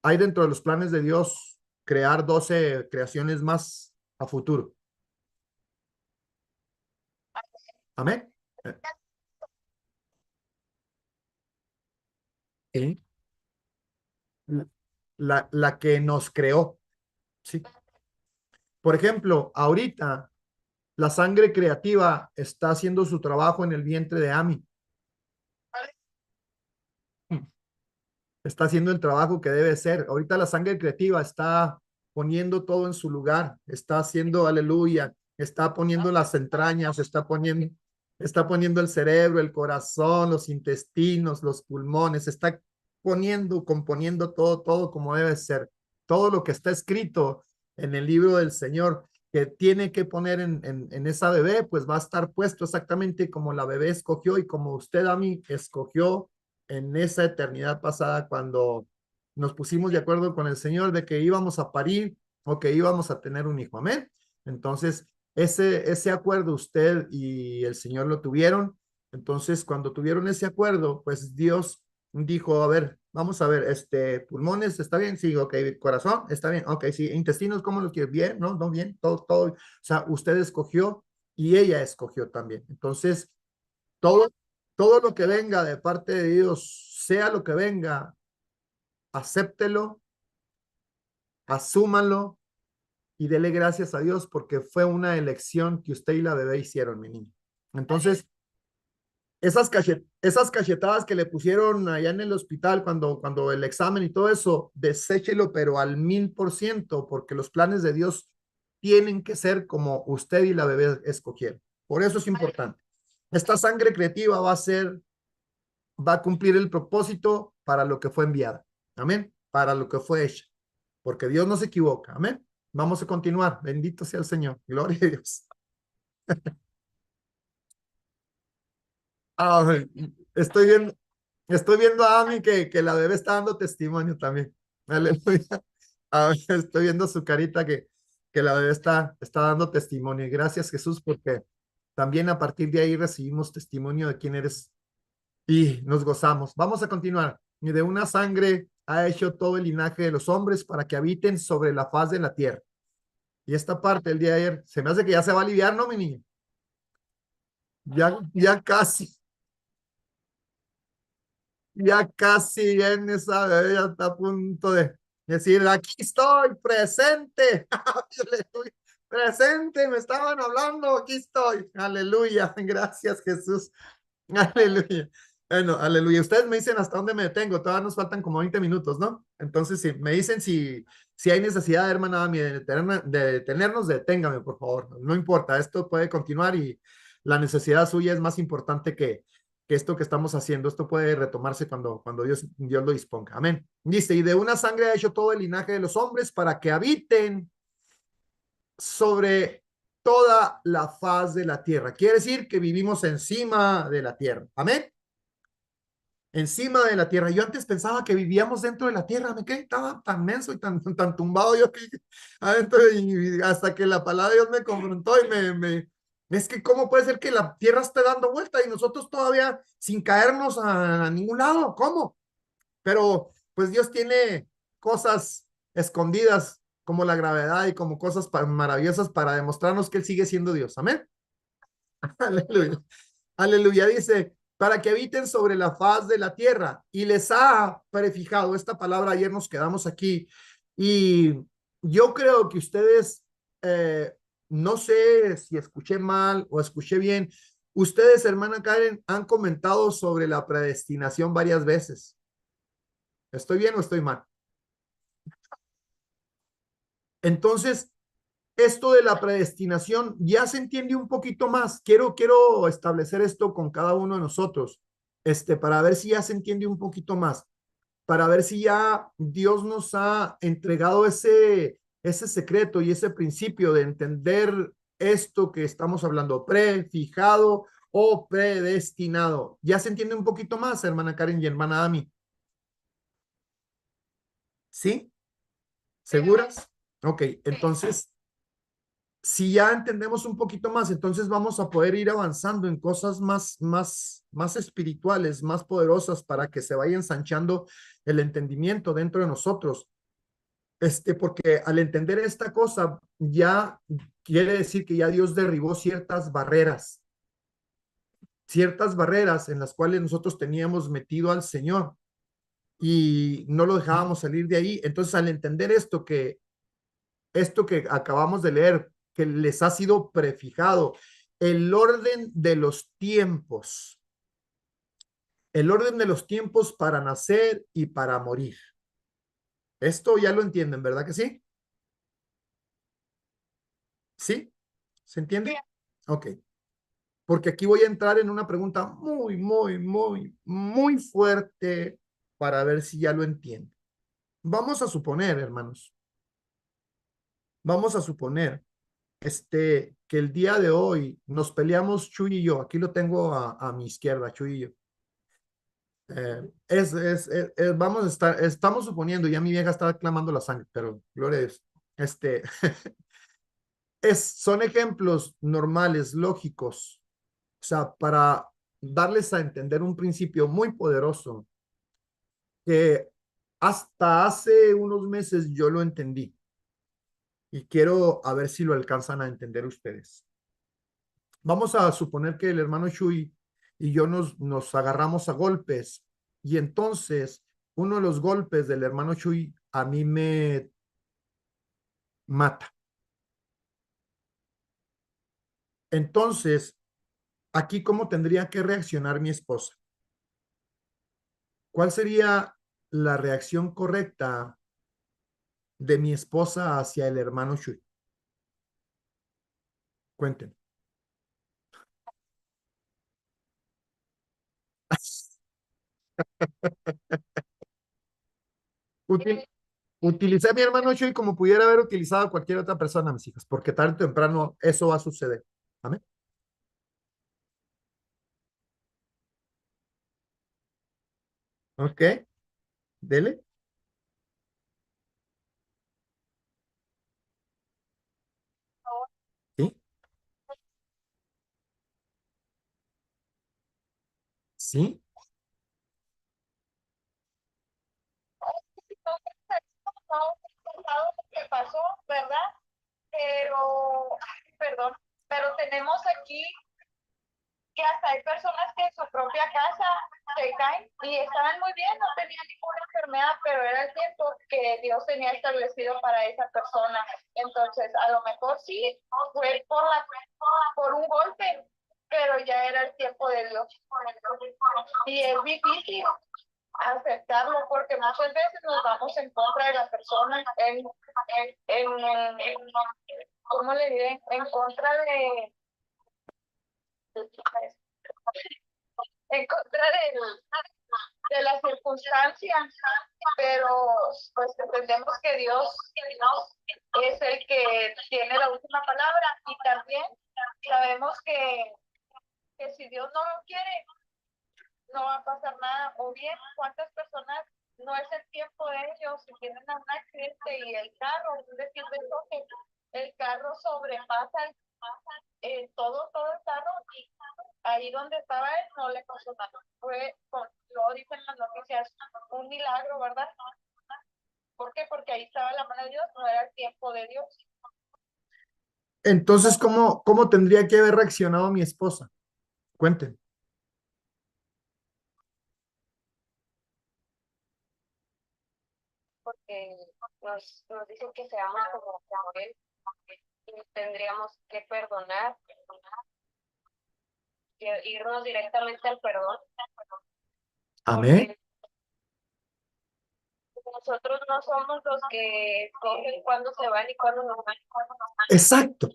Hay dentro de los planes de Dios crear 12 creaciones más a futuro. Amén. ¿Eh? La que nos creó. Sí. Por ejemplo, ahorita la sangre creativa está haciendo su trabajo en el vientre de Ami. Está haciendo el trabajo que debe ser. Ahorita la sangre creativa está poniendo todo en su lugar. Está haciendo, aleluya, está poniendo las entrañas, está poniendo el cerebro, el corazón, los intestinos, los pulmones, está componiendo todo como debe ser. Todo lo que está escrito en el libro del Señor que tiene que poner en esa bebé, pues va a estar puesto exactamente como la bebé escogió y como usted a mí escogió en esa eternidad pasada cuando nos pusimos de acuerdo con el Señor de que íbamos a parir o que íbamos a tener un hijo. Amén. Entonces, ese acuerdo usted y el Señor lo tuvieron. Entonces, cuando tuvieron ese acuerdo, pues Dios dijo, a ver, vamos a ver, pulmones, ¿está bien? Sí, ok, corazón, está bien, ok, sí, intestinos, ¿cómo lo quiere? Bien, ¿no? ¿No? Bien, todo, o sea, usted escogió y ella escogió también. Entonces, todo lo que venga de parte de Dios, sea lo que venga, acéptelo, asúmalo y dele gracias a Dios porque fue una elección que usted y la bebé hicieron, mi niño. Entonces, esas cachetadas que le pusieron allá en el hospital cuando el examen y todo eso, deséchelo, pero al 1000%, porque los planes de Dios tienen que ser como usted y la bebé escogieron. Por eso es importante. Esta sangre creativa va a cumplir el propósito para lo que fue enviada. Amén. Para lo que fue hecha. Porque Dios no se equivoca. Amén. Vamos a continuar. Bendito sea el Señor. Gloria a Dios. Estoy viendo a Ami que la bebé está dando testimonio también. Aleluya. Estoy viendo su carita que la bebé está dando testimonio. Y gracias, Jesús, porque también a partir de ahí recibimos testimonio de quién eres y nos gozamos. Vamos a continuar. Y de una sangre ha hecho todo el linaje de los hombres para que habiten sobre la faz de la tierra. Y esta parte el día de ayer, se me hace que ya se va a aliviar, ¿no, mi niño? Ya casi. Ya casi en esa bebé ya está a punto de decir, aquí estoy, presente. Aleluya. Presente, me estaban hablando, aquí estoy. Aleluya. Gracias, Jesús. Aleluya. Bueno, aleluya. Ustedes me dicen hasta dónde me detengo. Todavía nos faltan como 20 minutos, ¿no? Entonces, si me dicen si hay necesidad, hermana, de detenernos, deténgame, por favor. No importa, esto puede continuar y la necesidad suya es más importante que esto que estamos haciendo. Esto puede retomarse cuando Dios lo disponga. Amén. Dice, y de una sangre ha hecho todo el linaje de los hombres para que habiten sobre toda la faz de la tierra. Quiere decir que vivimos encima de la tierra. Amén. Encima de la tierra. Yo antes pensaba que vivíamos dentro de la tierra. Me quedé, estaba tan menso y tan tumbado yo que adentro y hasta que la palabra de Dios me confrontó y es que cómo puede ser que la tierra esté dando vuelta y nosotros todavía sin caernos a ningún lado. ¿Cómo? Pero pues Dios tiene cosas escondidas como la gravedad y como cosas maravillosas para demostrarnos que Él sigue siendo Dios. Amén. Aleluya. Aleluya. Dice, para que habiten sobre la faz de la tierra y les ha prefijado esta palabra. Ayer nos quedamos aquí Y yo creo que ustedes, no sé si escuché mal o escuché bien, ustedes, hermana Karen, han comentado sobre la predestinación varias veces. ¿Estoy bien o estoy mal? Entonces, esto de la predestinación ya se entiende un poquito más. Quiero establecer esto con cada uno de nosotros, para ver si ya se entiende un poquito más, para ver si ya Dios nos ha entregado ese secreto y ese principio de entender esto que estamos hablando, prefijado o predestinado. ¿Ya se entiende un poquito más, hermana Karen y hermana Ami? ¿Sí? ¿Seguras? Ok, entonces, si ya entendemos un poquito más, entonces vamos a poder ir avanzando en cosas más espirituales, más poderosas para que se vaya ensanchando el entendimiento dentro de nosotros. Porque al entender esta cosa, ya quiere decir que ya Dios derribó ciertas barreras en las cuales nosotros teníamos metido al Señor y no lo dejábamos salir de ahí. Entonces, al entender esto que acabamos de leer, que les ha sido prefijado, el orden de los tiempos para nacer y para morir. Esto ya lo entienden, ¿verdad que sí? ¿Sí? ¿Se entiende? Ok. Porque aquí voy a entrar en una pregunta muy fuerte para ver si ya lo entienden. Vamos a suponer, hermanos, vamos a suponer que el día de hoy nos peleamos Chuy y yo. Aquí lo tengo a mi izquierda, Chuy y yo. Vamos a estar, estamos suponiendo, ya mi vieja está clamando la sangre, pero gloria a Dios. Son ejemplos normales, lógicos, o sea, para darles a entender un principio muy poderoso que hasta hace unos meses yo lo entendí y quiero a ver si lo alcanzan a entender ustedes. Vamos a suponer que el hermano Shui y yo nos agarramos a golpes y entonces uno de los golpes del hermano Shui a mí me mata. Entonces, aquí, ¿cómo tendría que reaccionar mi esposa? ¿Cuál sería la reacción correcta de mi esposa hacia el hermano Shui? Cuenten. Util- Utilicé a mi hermano Shui como pudiera haber utilizado a cualquier otra persona, mis hijas, porque tarde o temprano eso va a suceder. Amén. Ok, dele. Sí, sí, No, pasado lo que pasó, ¿verdad? Pero, ay, perdón, pero tenemos aquí que hasta hay personas que en su propia casa se caen y estaban muy bien, no tenían ninguna enfermedad, pero era el tiempo que Dios tenía establecido para esa persona. Entonces, a lo mejor sí, fue por un golpe, pero ya era el tiempo de Dios. Y es difícil aceptarlo porque muchas veces nos vamos en contra de la persona, ¿cómo le diré? En contra en contra de las circunstancias, pero pues entendemos que Dios es el que tiene la última palabra y también sabemos que si Dios no lo quiere, no va a pasar nada. O bien, ¿cuántas personas no es el tiempo de ellos si tienen un accidente y el carro, un decir de choque, el carro sobrepasa todo el carro y ahí donde estaba él no le pasó nada. Lo dicen las noticias, un milagro, ¿verdad? ¿Por qué? Porque ahí estaba la mano de Dios, no era el tiempo de Dios. entonces, ¿cómo tendría que haber reaccionado mi esposa? Cuenten. porque nos dicen que seamos como Él y tendríamos que perdonar, irnos directamente al perdón, Amén. porque nosotros no somos los que escogen cuándo se van y cuándo no van. Exacto.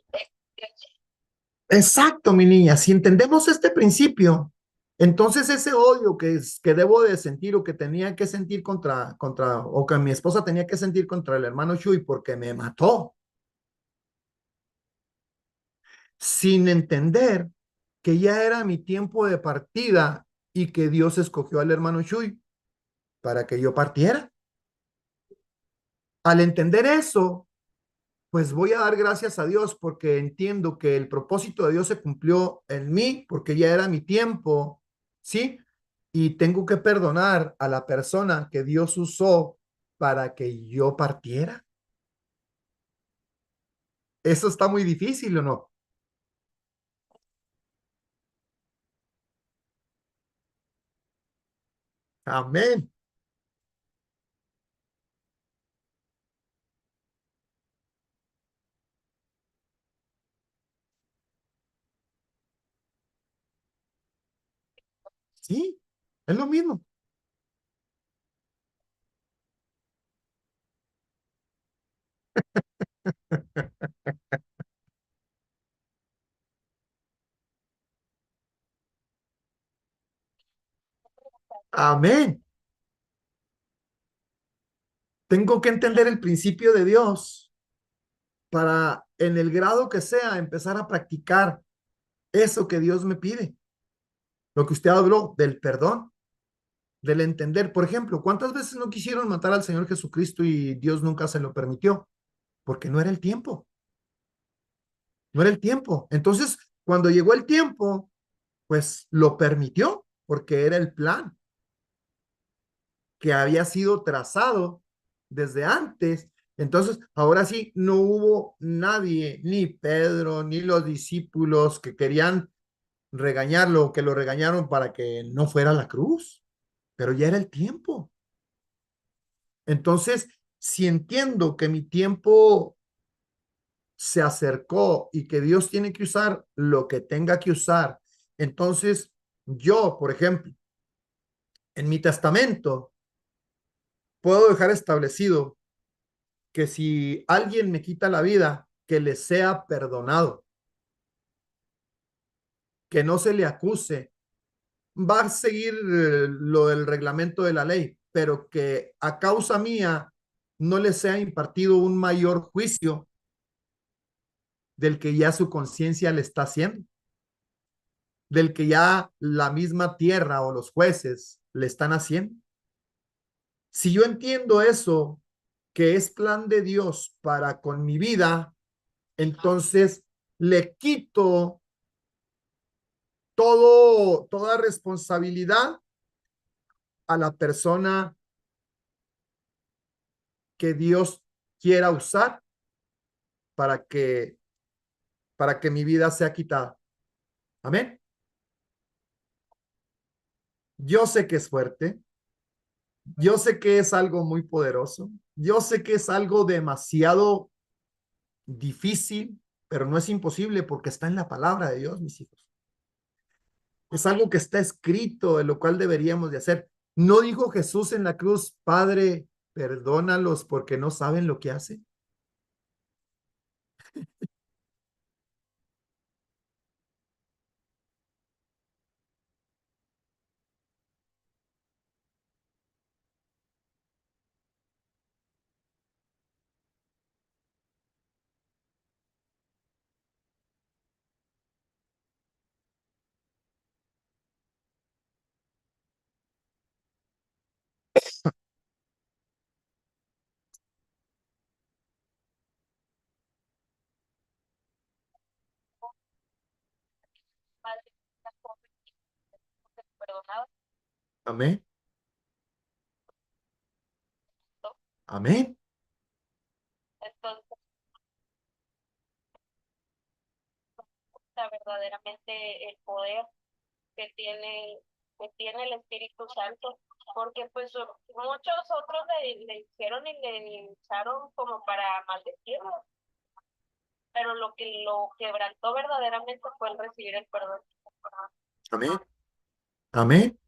Exacto, mi niña. Si entendemos este principio, entonces ese odio que debo de sentir o que tenía que sentir o que mi esposa tenía que sentir contra el hermano Shui porque me mató, sin entender que ya era mi tiempo de partida y que Dios escogió al hermano Shui para que yo partiera. Al entender eso, pues voy a dar gracias a Dios porque entiendo que el propósito de Dios se cumplió en mí porque ya era mi tiempo, ¿sí? Y tengo que perdonar a la persona que Dios usó para que yo partiera. Eso está muy difícil, ¿o no? Amén. Sí, es lo mismo. Amén. Tengo que entender el principio de Dios para, en el grado que sea, empezar a practicar eso que Dios me pide. Lo que usted habló del perdón, del entender. Por ejemplo, ¿cuántas veces no quisieron matar al Señor Jesucristo y Dios nunca se lo permitió? Porque no era el tiempo. No era el tiempo. Entonces, cuando llegó el tiempo, pues lo permitió porque era el plan que había sido trazado desde antes. Entonces, ahora sí, no hubo nadie, ni Pedro, ni los discípulos que querían regañarlo, que lo regañaron para que no fuera a la cruz, pero ya era el tiempo. Entonces, si entiendo que mi tiempo se acercó y que Dios tiene que usar lo que tenga que usar, entonces yo, por ejemplo, en mi testamento, puedo dejar establecido que si alguien me quita la vida, que le sea perdonado, que no se le acuse, va a seguir lo del reglamento de la ley, pero que a causa mía no le sea impartido un mayor juicio del que ya su conciencia le está haciendo, del que ya la misma tierra o los jueces le están haciendo. Si yo entiendo eso, que es plan de Dios para con mi vida, entonces le quito toda responsabilidad a la persona que Dios quiera usar para que, para que mi vida sea quitada. Amén. Yo sé que es fuerte, yo sé que es algo muy poderoso, yo sé que es algo demasiado difícil, pero no es imposible porque está en la palabra de Dios, mis hijos. Es algo que está escrito, de lo cual deberíamos de hacer. ¿No dijo Jesús en la cruz, Padre, perdónalos porque no saben lo que hacen? Padre, perdonado, Amén, ¿no? amén, Entonces, verdaderamente el poder que tiene que tiene el Espíritu Santo, porque pues muchos otros le hicieron y le echaron como para maldecirlo, pero lo que lo quebrantó verdaderamente fue el recibir el perdón. Amén. Amén.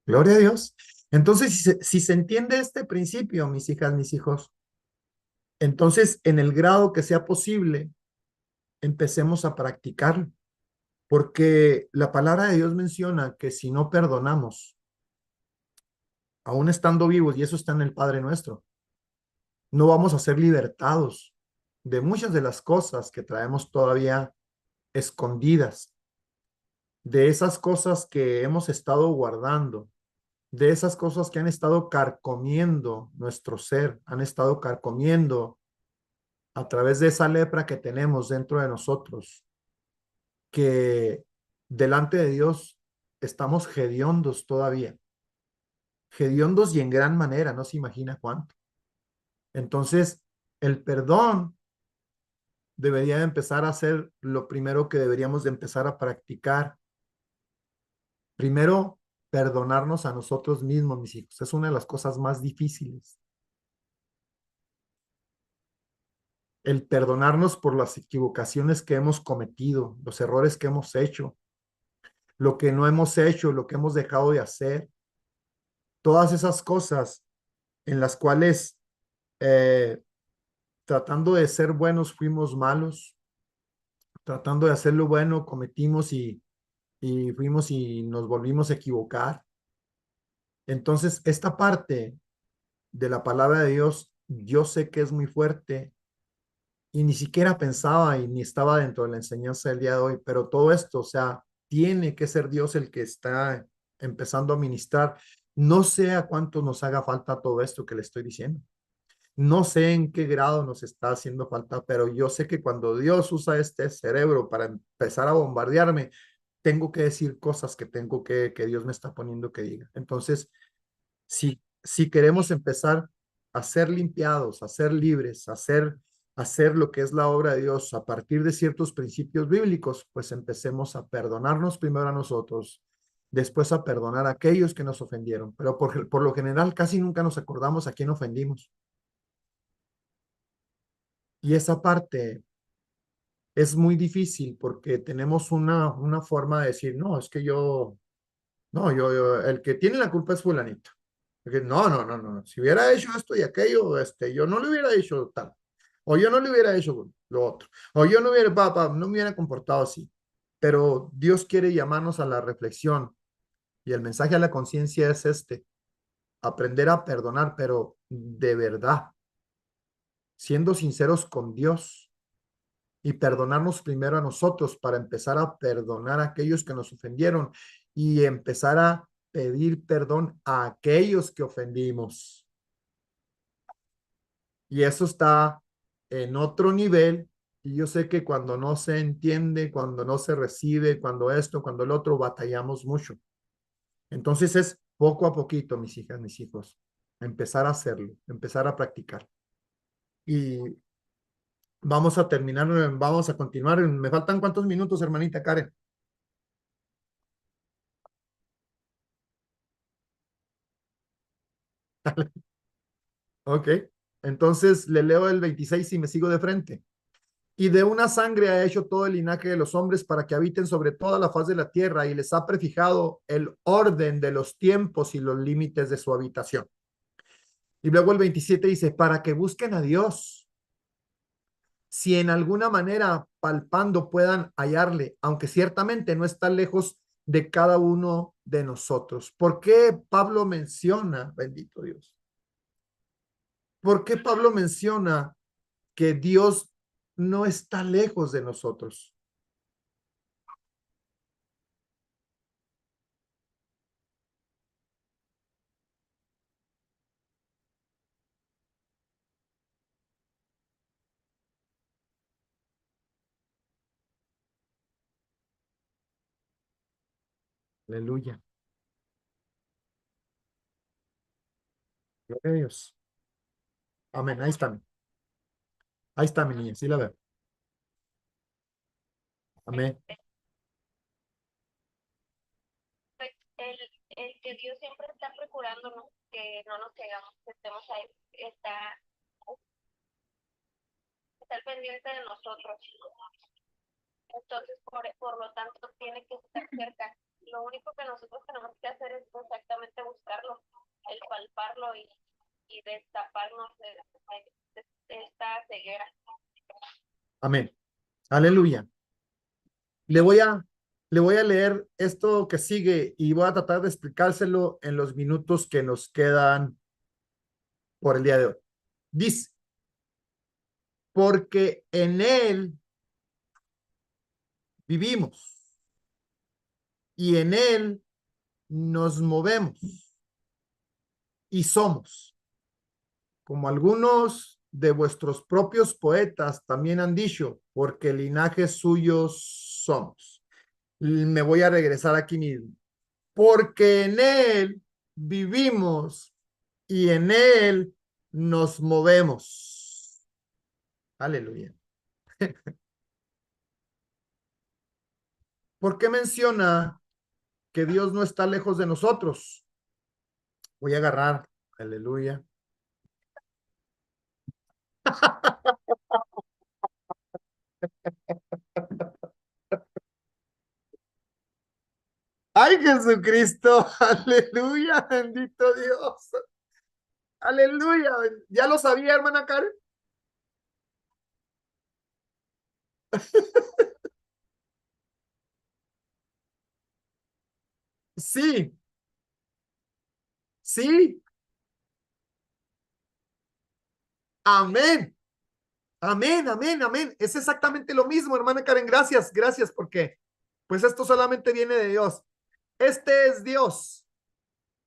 Gloria a Dios. Entonces, si se entiende este principio, mis hijas, mis hijos, entonces en el grado que sea posible, empecemos a practicarlo, porque la palabra de Dios menciona que si no perdonamos, aún estando vivos, y eso está en el Padre Nuestro, no vamos a ser libertados de muchas de las cosas que traemos todavía escondidas, de esas cosas que hemos estado guardando, de esas cosas que han estado carcomiendo nuestro ser, han estado carcomiendo a través de esa lepra que tenemos dentro de nosotros, que delante de Dios estamos hediondos todavía, hediondos y en gran manera, no se imagina cuánto. Entonces, el perdón debería de empezar a ser lo primero que deberíamos de empezar a practicar. Primero, perdonarnos a nosotros mismos, mis hijos. Es una de las cosas más difíciles. El perdonarnos por las equivocaciones que hemos cometido, los errores que hemos hecho, lo que no hemos hecho, lo que hemos dejado de hacer. Todas esas cosas en las cuales tratando de ser buenos fuimos malos, tratando de hacer lo bueno cometimos y fuimos y nos volvimos a equivocar. Entonces, esta parte de la palabra de Dios, yo sé que es muy fuerte y ni siquiera pensaba y ni estaba dentro de la enseñanza del día de hoy, pero todo esto, o sea, tiene que ser Dios el que está empezando a ministrar. No sé a cuánto nos haga falta todo esto que le estoy diciendo. No sé en qué grado nos está haciendo falta, pero yo sé que cuando Dios usa este cerebro para empezar a bombardearme, tengo que decir cosas que Dios me está poniendo que diga. Entonces, si queremos empezar a ser limpiados, a ser libres, hacer lo que es la obra de Dios a partir de ciertos principios bíblicos, pues empecemos a perdonarnos primero a nosotros, después a perdonar a aquellos que nos ofendieron. Pero por lo general casi nunca nos acordamos a quién ofendimos. Y esa parte es muy difícil porque tenemos una forma de decir, no, es que no, el que tiene la culpa es fulanito. Porque no. Si hubiera hecho esto y aquello, yo no le hubiera hecho tal. O yo no le hubiera hecho lo otro. O yo no hubiera, no me hubiera comportado así. Pero Dios quiere llamarnos a la reflexión. Y el mensaje a la conciencia es aprender a perdonar, pero de verdad, siendo sinceros con Dios y perdonarnos primero a nosotros para empezar a perdonar a aquellos que nos ofendieron y empezar a pedir perdón a aquellos que ofendimos. Y eso está en otro nivel. Y yo sé que cuando no se entiende, cuando no se recibe, cuando esto, cuando el otro, batallamos mucho. Entonces es poco a poquito, mis hijas, mis hijos, empezar a hacerlo, empezar a practicar. Y vamos a terminar, vamos a continuar. ¿Me faltan cuántos minutos, hermanita Karen? Ok, entonces le leo el 26 y me sigo de frente. Y de una sangre ha hecho todo el linaje de los hombres para que habiten sobre toda la faz de la tierra y les ha prefijado el orden de los tiempos y los límites de su habitación. Y luego el 27 dice, para que busquen a Dios, si en alguna manera palpando puedan hallarle, aunque ciertamente no está lejos de cada uno de nosotros. ¿Por qué Pablo menciona, bendito Dios? ¿Por qué Pablo menciona que Dios no está lejos de nosotros? Aleluya. Gloria a Dios. Amén. Ahí está. Ahí está mi niña. Sí la veo. Amén. Pues que Dios siempre está procurándonos que no nos quedamos, que estemos ahí, está al pendiente de nosotros. Entonces, por lo tanto, tiene que estar cerca. Lo único que nosotros tenemos que hacer es exactamente buscarlo, el palparlo y destaparnos de esta ceguera. Amén. Aleluya. Le voy a leer esto que sigue y voy a tratar de explicárselo en los minutos que nos quedan por el día de hoy. Dice, porque en él vivimos y en él nos movemos y somos, como algunos de vuestros propios poetas también han dicho, porque linaje suyo somos. Me voy a regresar aquí mismo. Porque en él vivimos y en él nos movemos. Aleluya. ¿Por qué menciona que Dios no está lejos de nosotros? Voy a agarrar. Aleluya. Ay, Jesucristo. Aleluya. Bendito Dios. Aleluya. ¿Ya lo sabía, hermana Karen? Sí. Sí. Amén. Amén, amén, amén. Es exactamente lo mismo, hermana Karen. Gracias, gracias, porque pues esto solamente viene de Dios. Este es Dios.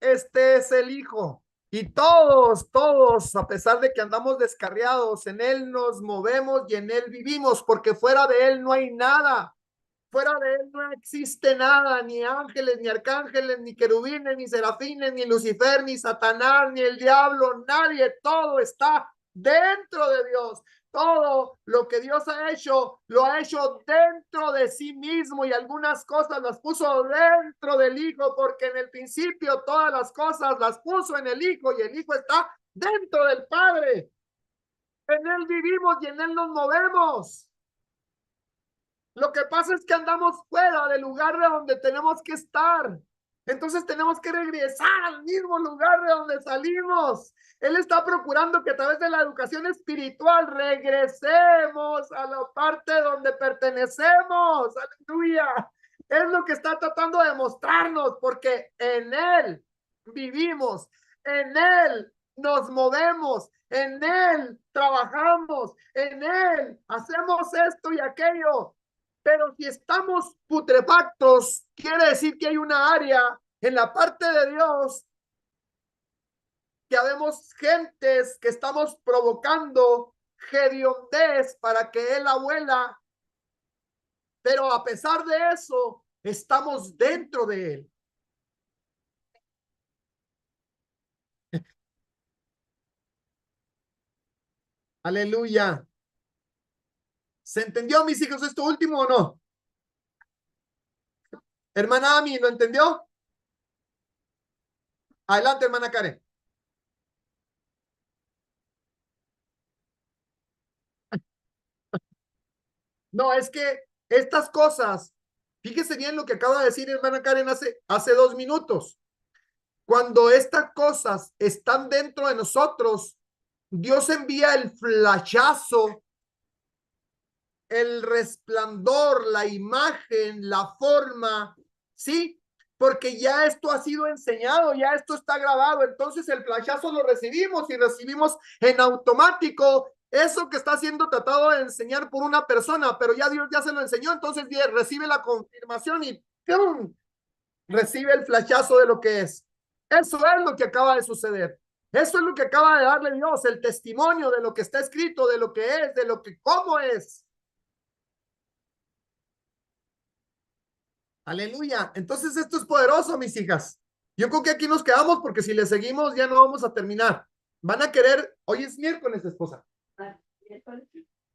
Este es el Hijo. Y todos, a pesar de que andamos descarriados, en Él nos movemos y en Él vivimos, porque fuera de Él no hay nada. Fuera de Él no existe nada, ni ángeles, ni arcángeles, ni querubines, ni serafines, ni Lucifer, ni Satanás, ni el diablo, nadie. Todo está dentro de Dios. Todo lo que Dios ha hecho, lo ha hecho dentro de sí mismo y algunas cosas las puso dentro del Hijo, porque en el principio todas las cosas las puso en el Hijo y el Hijo está dentro del Padre. En Él vivimos y en Él nos movemos. Lo que pasa es que andamos fuera del lugar de donde tenemos que estar. Entonces tenemos que regresar al mismo lugar de donde salimos. Él está procurando que a través de la educación espiritual regresemos a la parte donde pertenecemos. Aleluya. Es lo que está tratando de mostrarnos, porque en Él vivimos, en Él nos movemos, en Él trabajamos, en Él hacemos esto y aquello. Pero si estamos putrefactos, quiere decir que hay una área en la parte de Dios que habemos gentes que estamos provocando hediondez para que Él abuela. Pero a pesar de eso, estamos dentro de Él. Aleluya. ¿Se entendió, mis hijos, esto último o no? Hermana Ami, ¿lo entendió? Adelante, hermana Karen. No, es que estas cosas, fíjese bien lo que acaba de decir hermana Karen hace 2 minutos. Cuando estas cosas están dentro de nosotros, Dios envía el flashazo, el resplandor, la imagen, la forma, ¿sí? Porque ya esto ha sido enseñado, ya esto está grabado, entonces el flashazo lo recibimos y recibimos en automático eso que está siendo tratado de enseñar por una persona, pero ya Dios ya se lo enseñó, entonces recibe la confirmación y ¡pum! Recibe el flashazo de lo que es. Eso es lo que acaba de suceder. Eso es lo que acaba de darle Dios, el testimonio de lo que está escrito, de lo que es, de lo que cómo es. Aleluya. Entonces esto es poderoso, mis hijas. Yo creo que aquí nos quedamos porque si le seguimos ya no vamos a terminar. Van a querer, hoy es miércoles, esposa.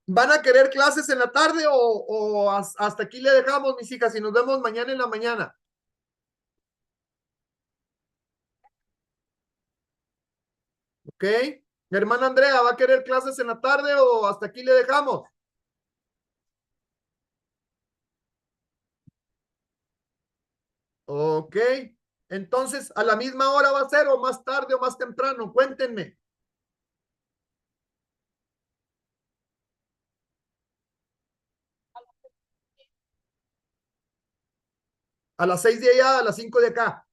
¿Van a querer clases en la tarde o hasta aquí le dejamos, mis hijas, y nos vemos mañana en la mañana? ¿Ok? Mi hermana Andrea, ¿va a querer clases en la tarde o hasta aquí le dejamos? Ok. Entonces, ¿a la misma hora va a ser o más tarde o más temprano? Cuéntenme. A las 6 de allá, a las 5 de acá.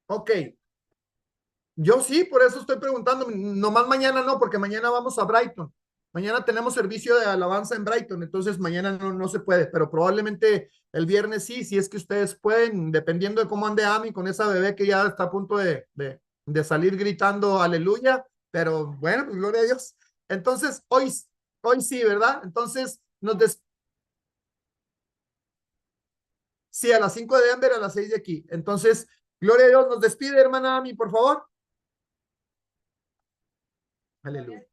Ok. Yo sí, por eso estoy preguntando. Nomás mañana no, porque mañana vamos a Brighton. Mañana tenemos servicio de alabanza en Brighton, entonces mañana no se puede, pero probablemente el viernes sí, si es que ustedes pueden, dependiendo de cómo ande Ami con esa bebé que ya está a punto de salir gritando aleluya, pero bueno, pues gloria a Dios. Entonces, hoy sí, ¿verdad? Entonces, sí, a las 5 de Denver, a las 6 de aquí. Entonces, gloria a Dios, nos despide, hermana Ami, por favor. Aleluya.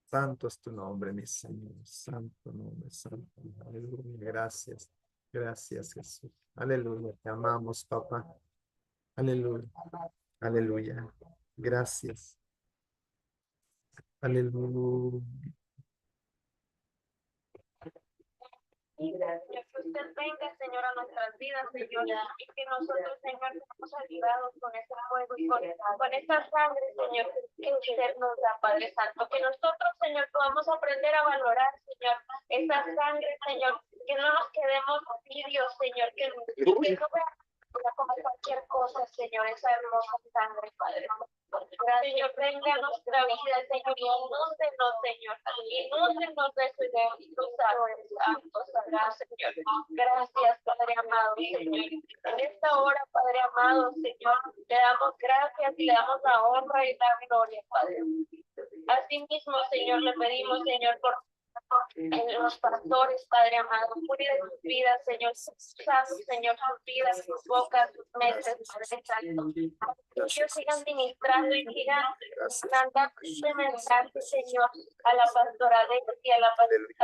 Santo es tu nombre, mi Señor. Santo nombre, santo. Aleluya. Gracias. Gracias, Jesús. Aleluya. Te amamos, papá. Aleluya. Aleluya. Gracias. Aleluya. Señor, que usted venga, Señor, a nuestras vidas, Señor, y que nosotros, Señor, seamos ayudados con ese fuego y con esa sangre, Señor, que usted nos da, Padre Santo. Que nosotros, Señor, podamos aprender a valorar, Señor, esa sangre, Señor, que no nos quedemos tibios, Señor, que no veamos como cualquier cosa, Señor, esa hermosa sangre, Padre. Señor, venga a nuestra vida, Señor, y inúndenos, Señor, inúndenos de su Espíritu Santo, Señor. Gracias, Padre amado, Señor. En esta hora, Padre amado, Señor, le damos gracias y le damos la honra y la gloria, Padre. Asimismo, Señor, le pedimos, Señor, por los pastores, Padre amado, cuide sus vidas, Señor, Señor, sus vidas, sus bocas, sus mentes, Padre Santo. Que ellos sigan ministrando y sigan mandando este mensaje, Señor, a la pastora y a la pastora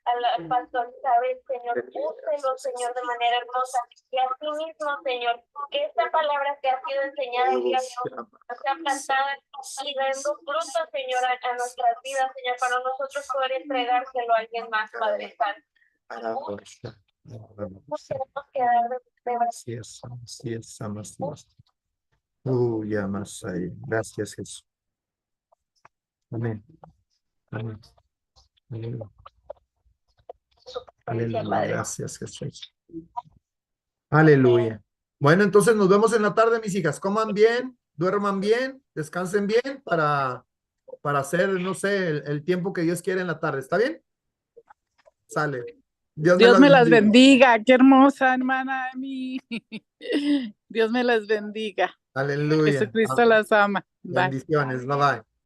al pastor Isabel, Señor, úselo, Señor, de manera hermosa, y así mismo, Señor, que esta palabra que ha sido enseñada y sea plantada y dando fruto, Señor, a nuestras vidas, Señor, para nosotros poder entregárselo a alguien más, Padre Santo. No queremos quedar de Así es, amas. Amas ahí. Gracias, Jesús. Amén. Amén. Aleluya. Aleluya. Gracias, Jesús. Aleluya. Bueno, entonces nos vemos en la tarde, mis hijas. Coman bien, duerman bien, descansen bien para hacer, no sé, el tiempo que Dios quiere en la tarde. ¿Está bien? Sale. Dios me las bendiga. Qué hermosa hermana Ami. Dios me las bendiga. Aleluya. Jesucristo las ama. Bye. Bendiciones. Bye bye.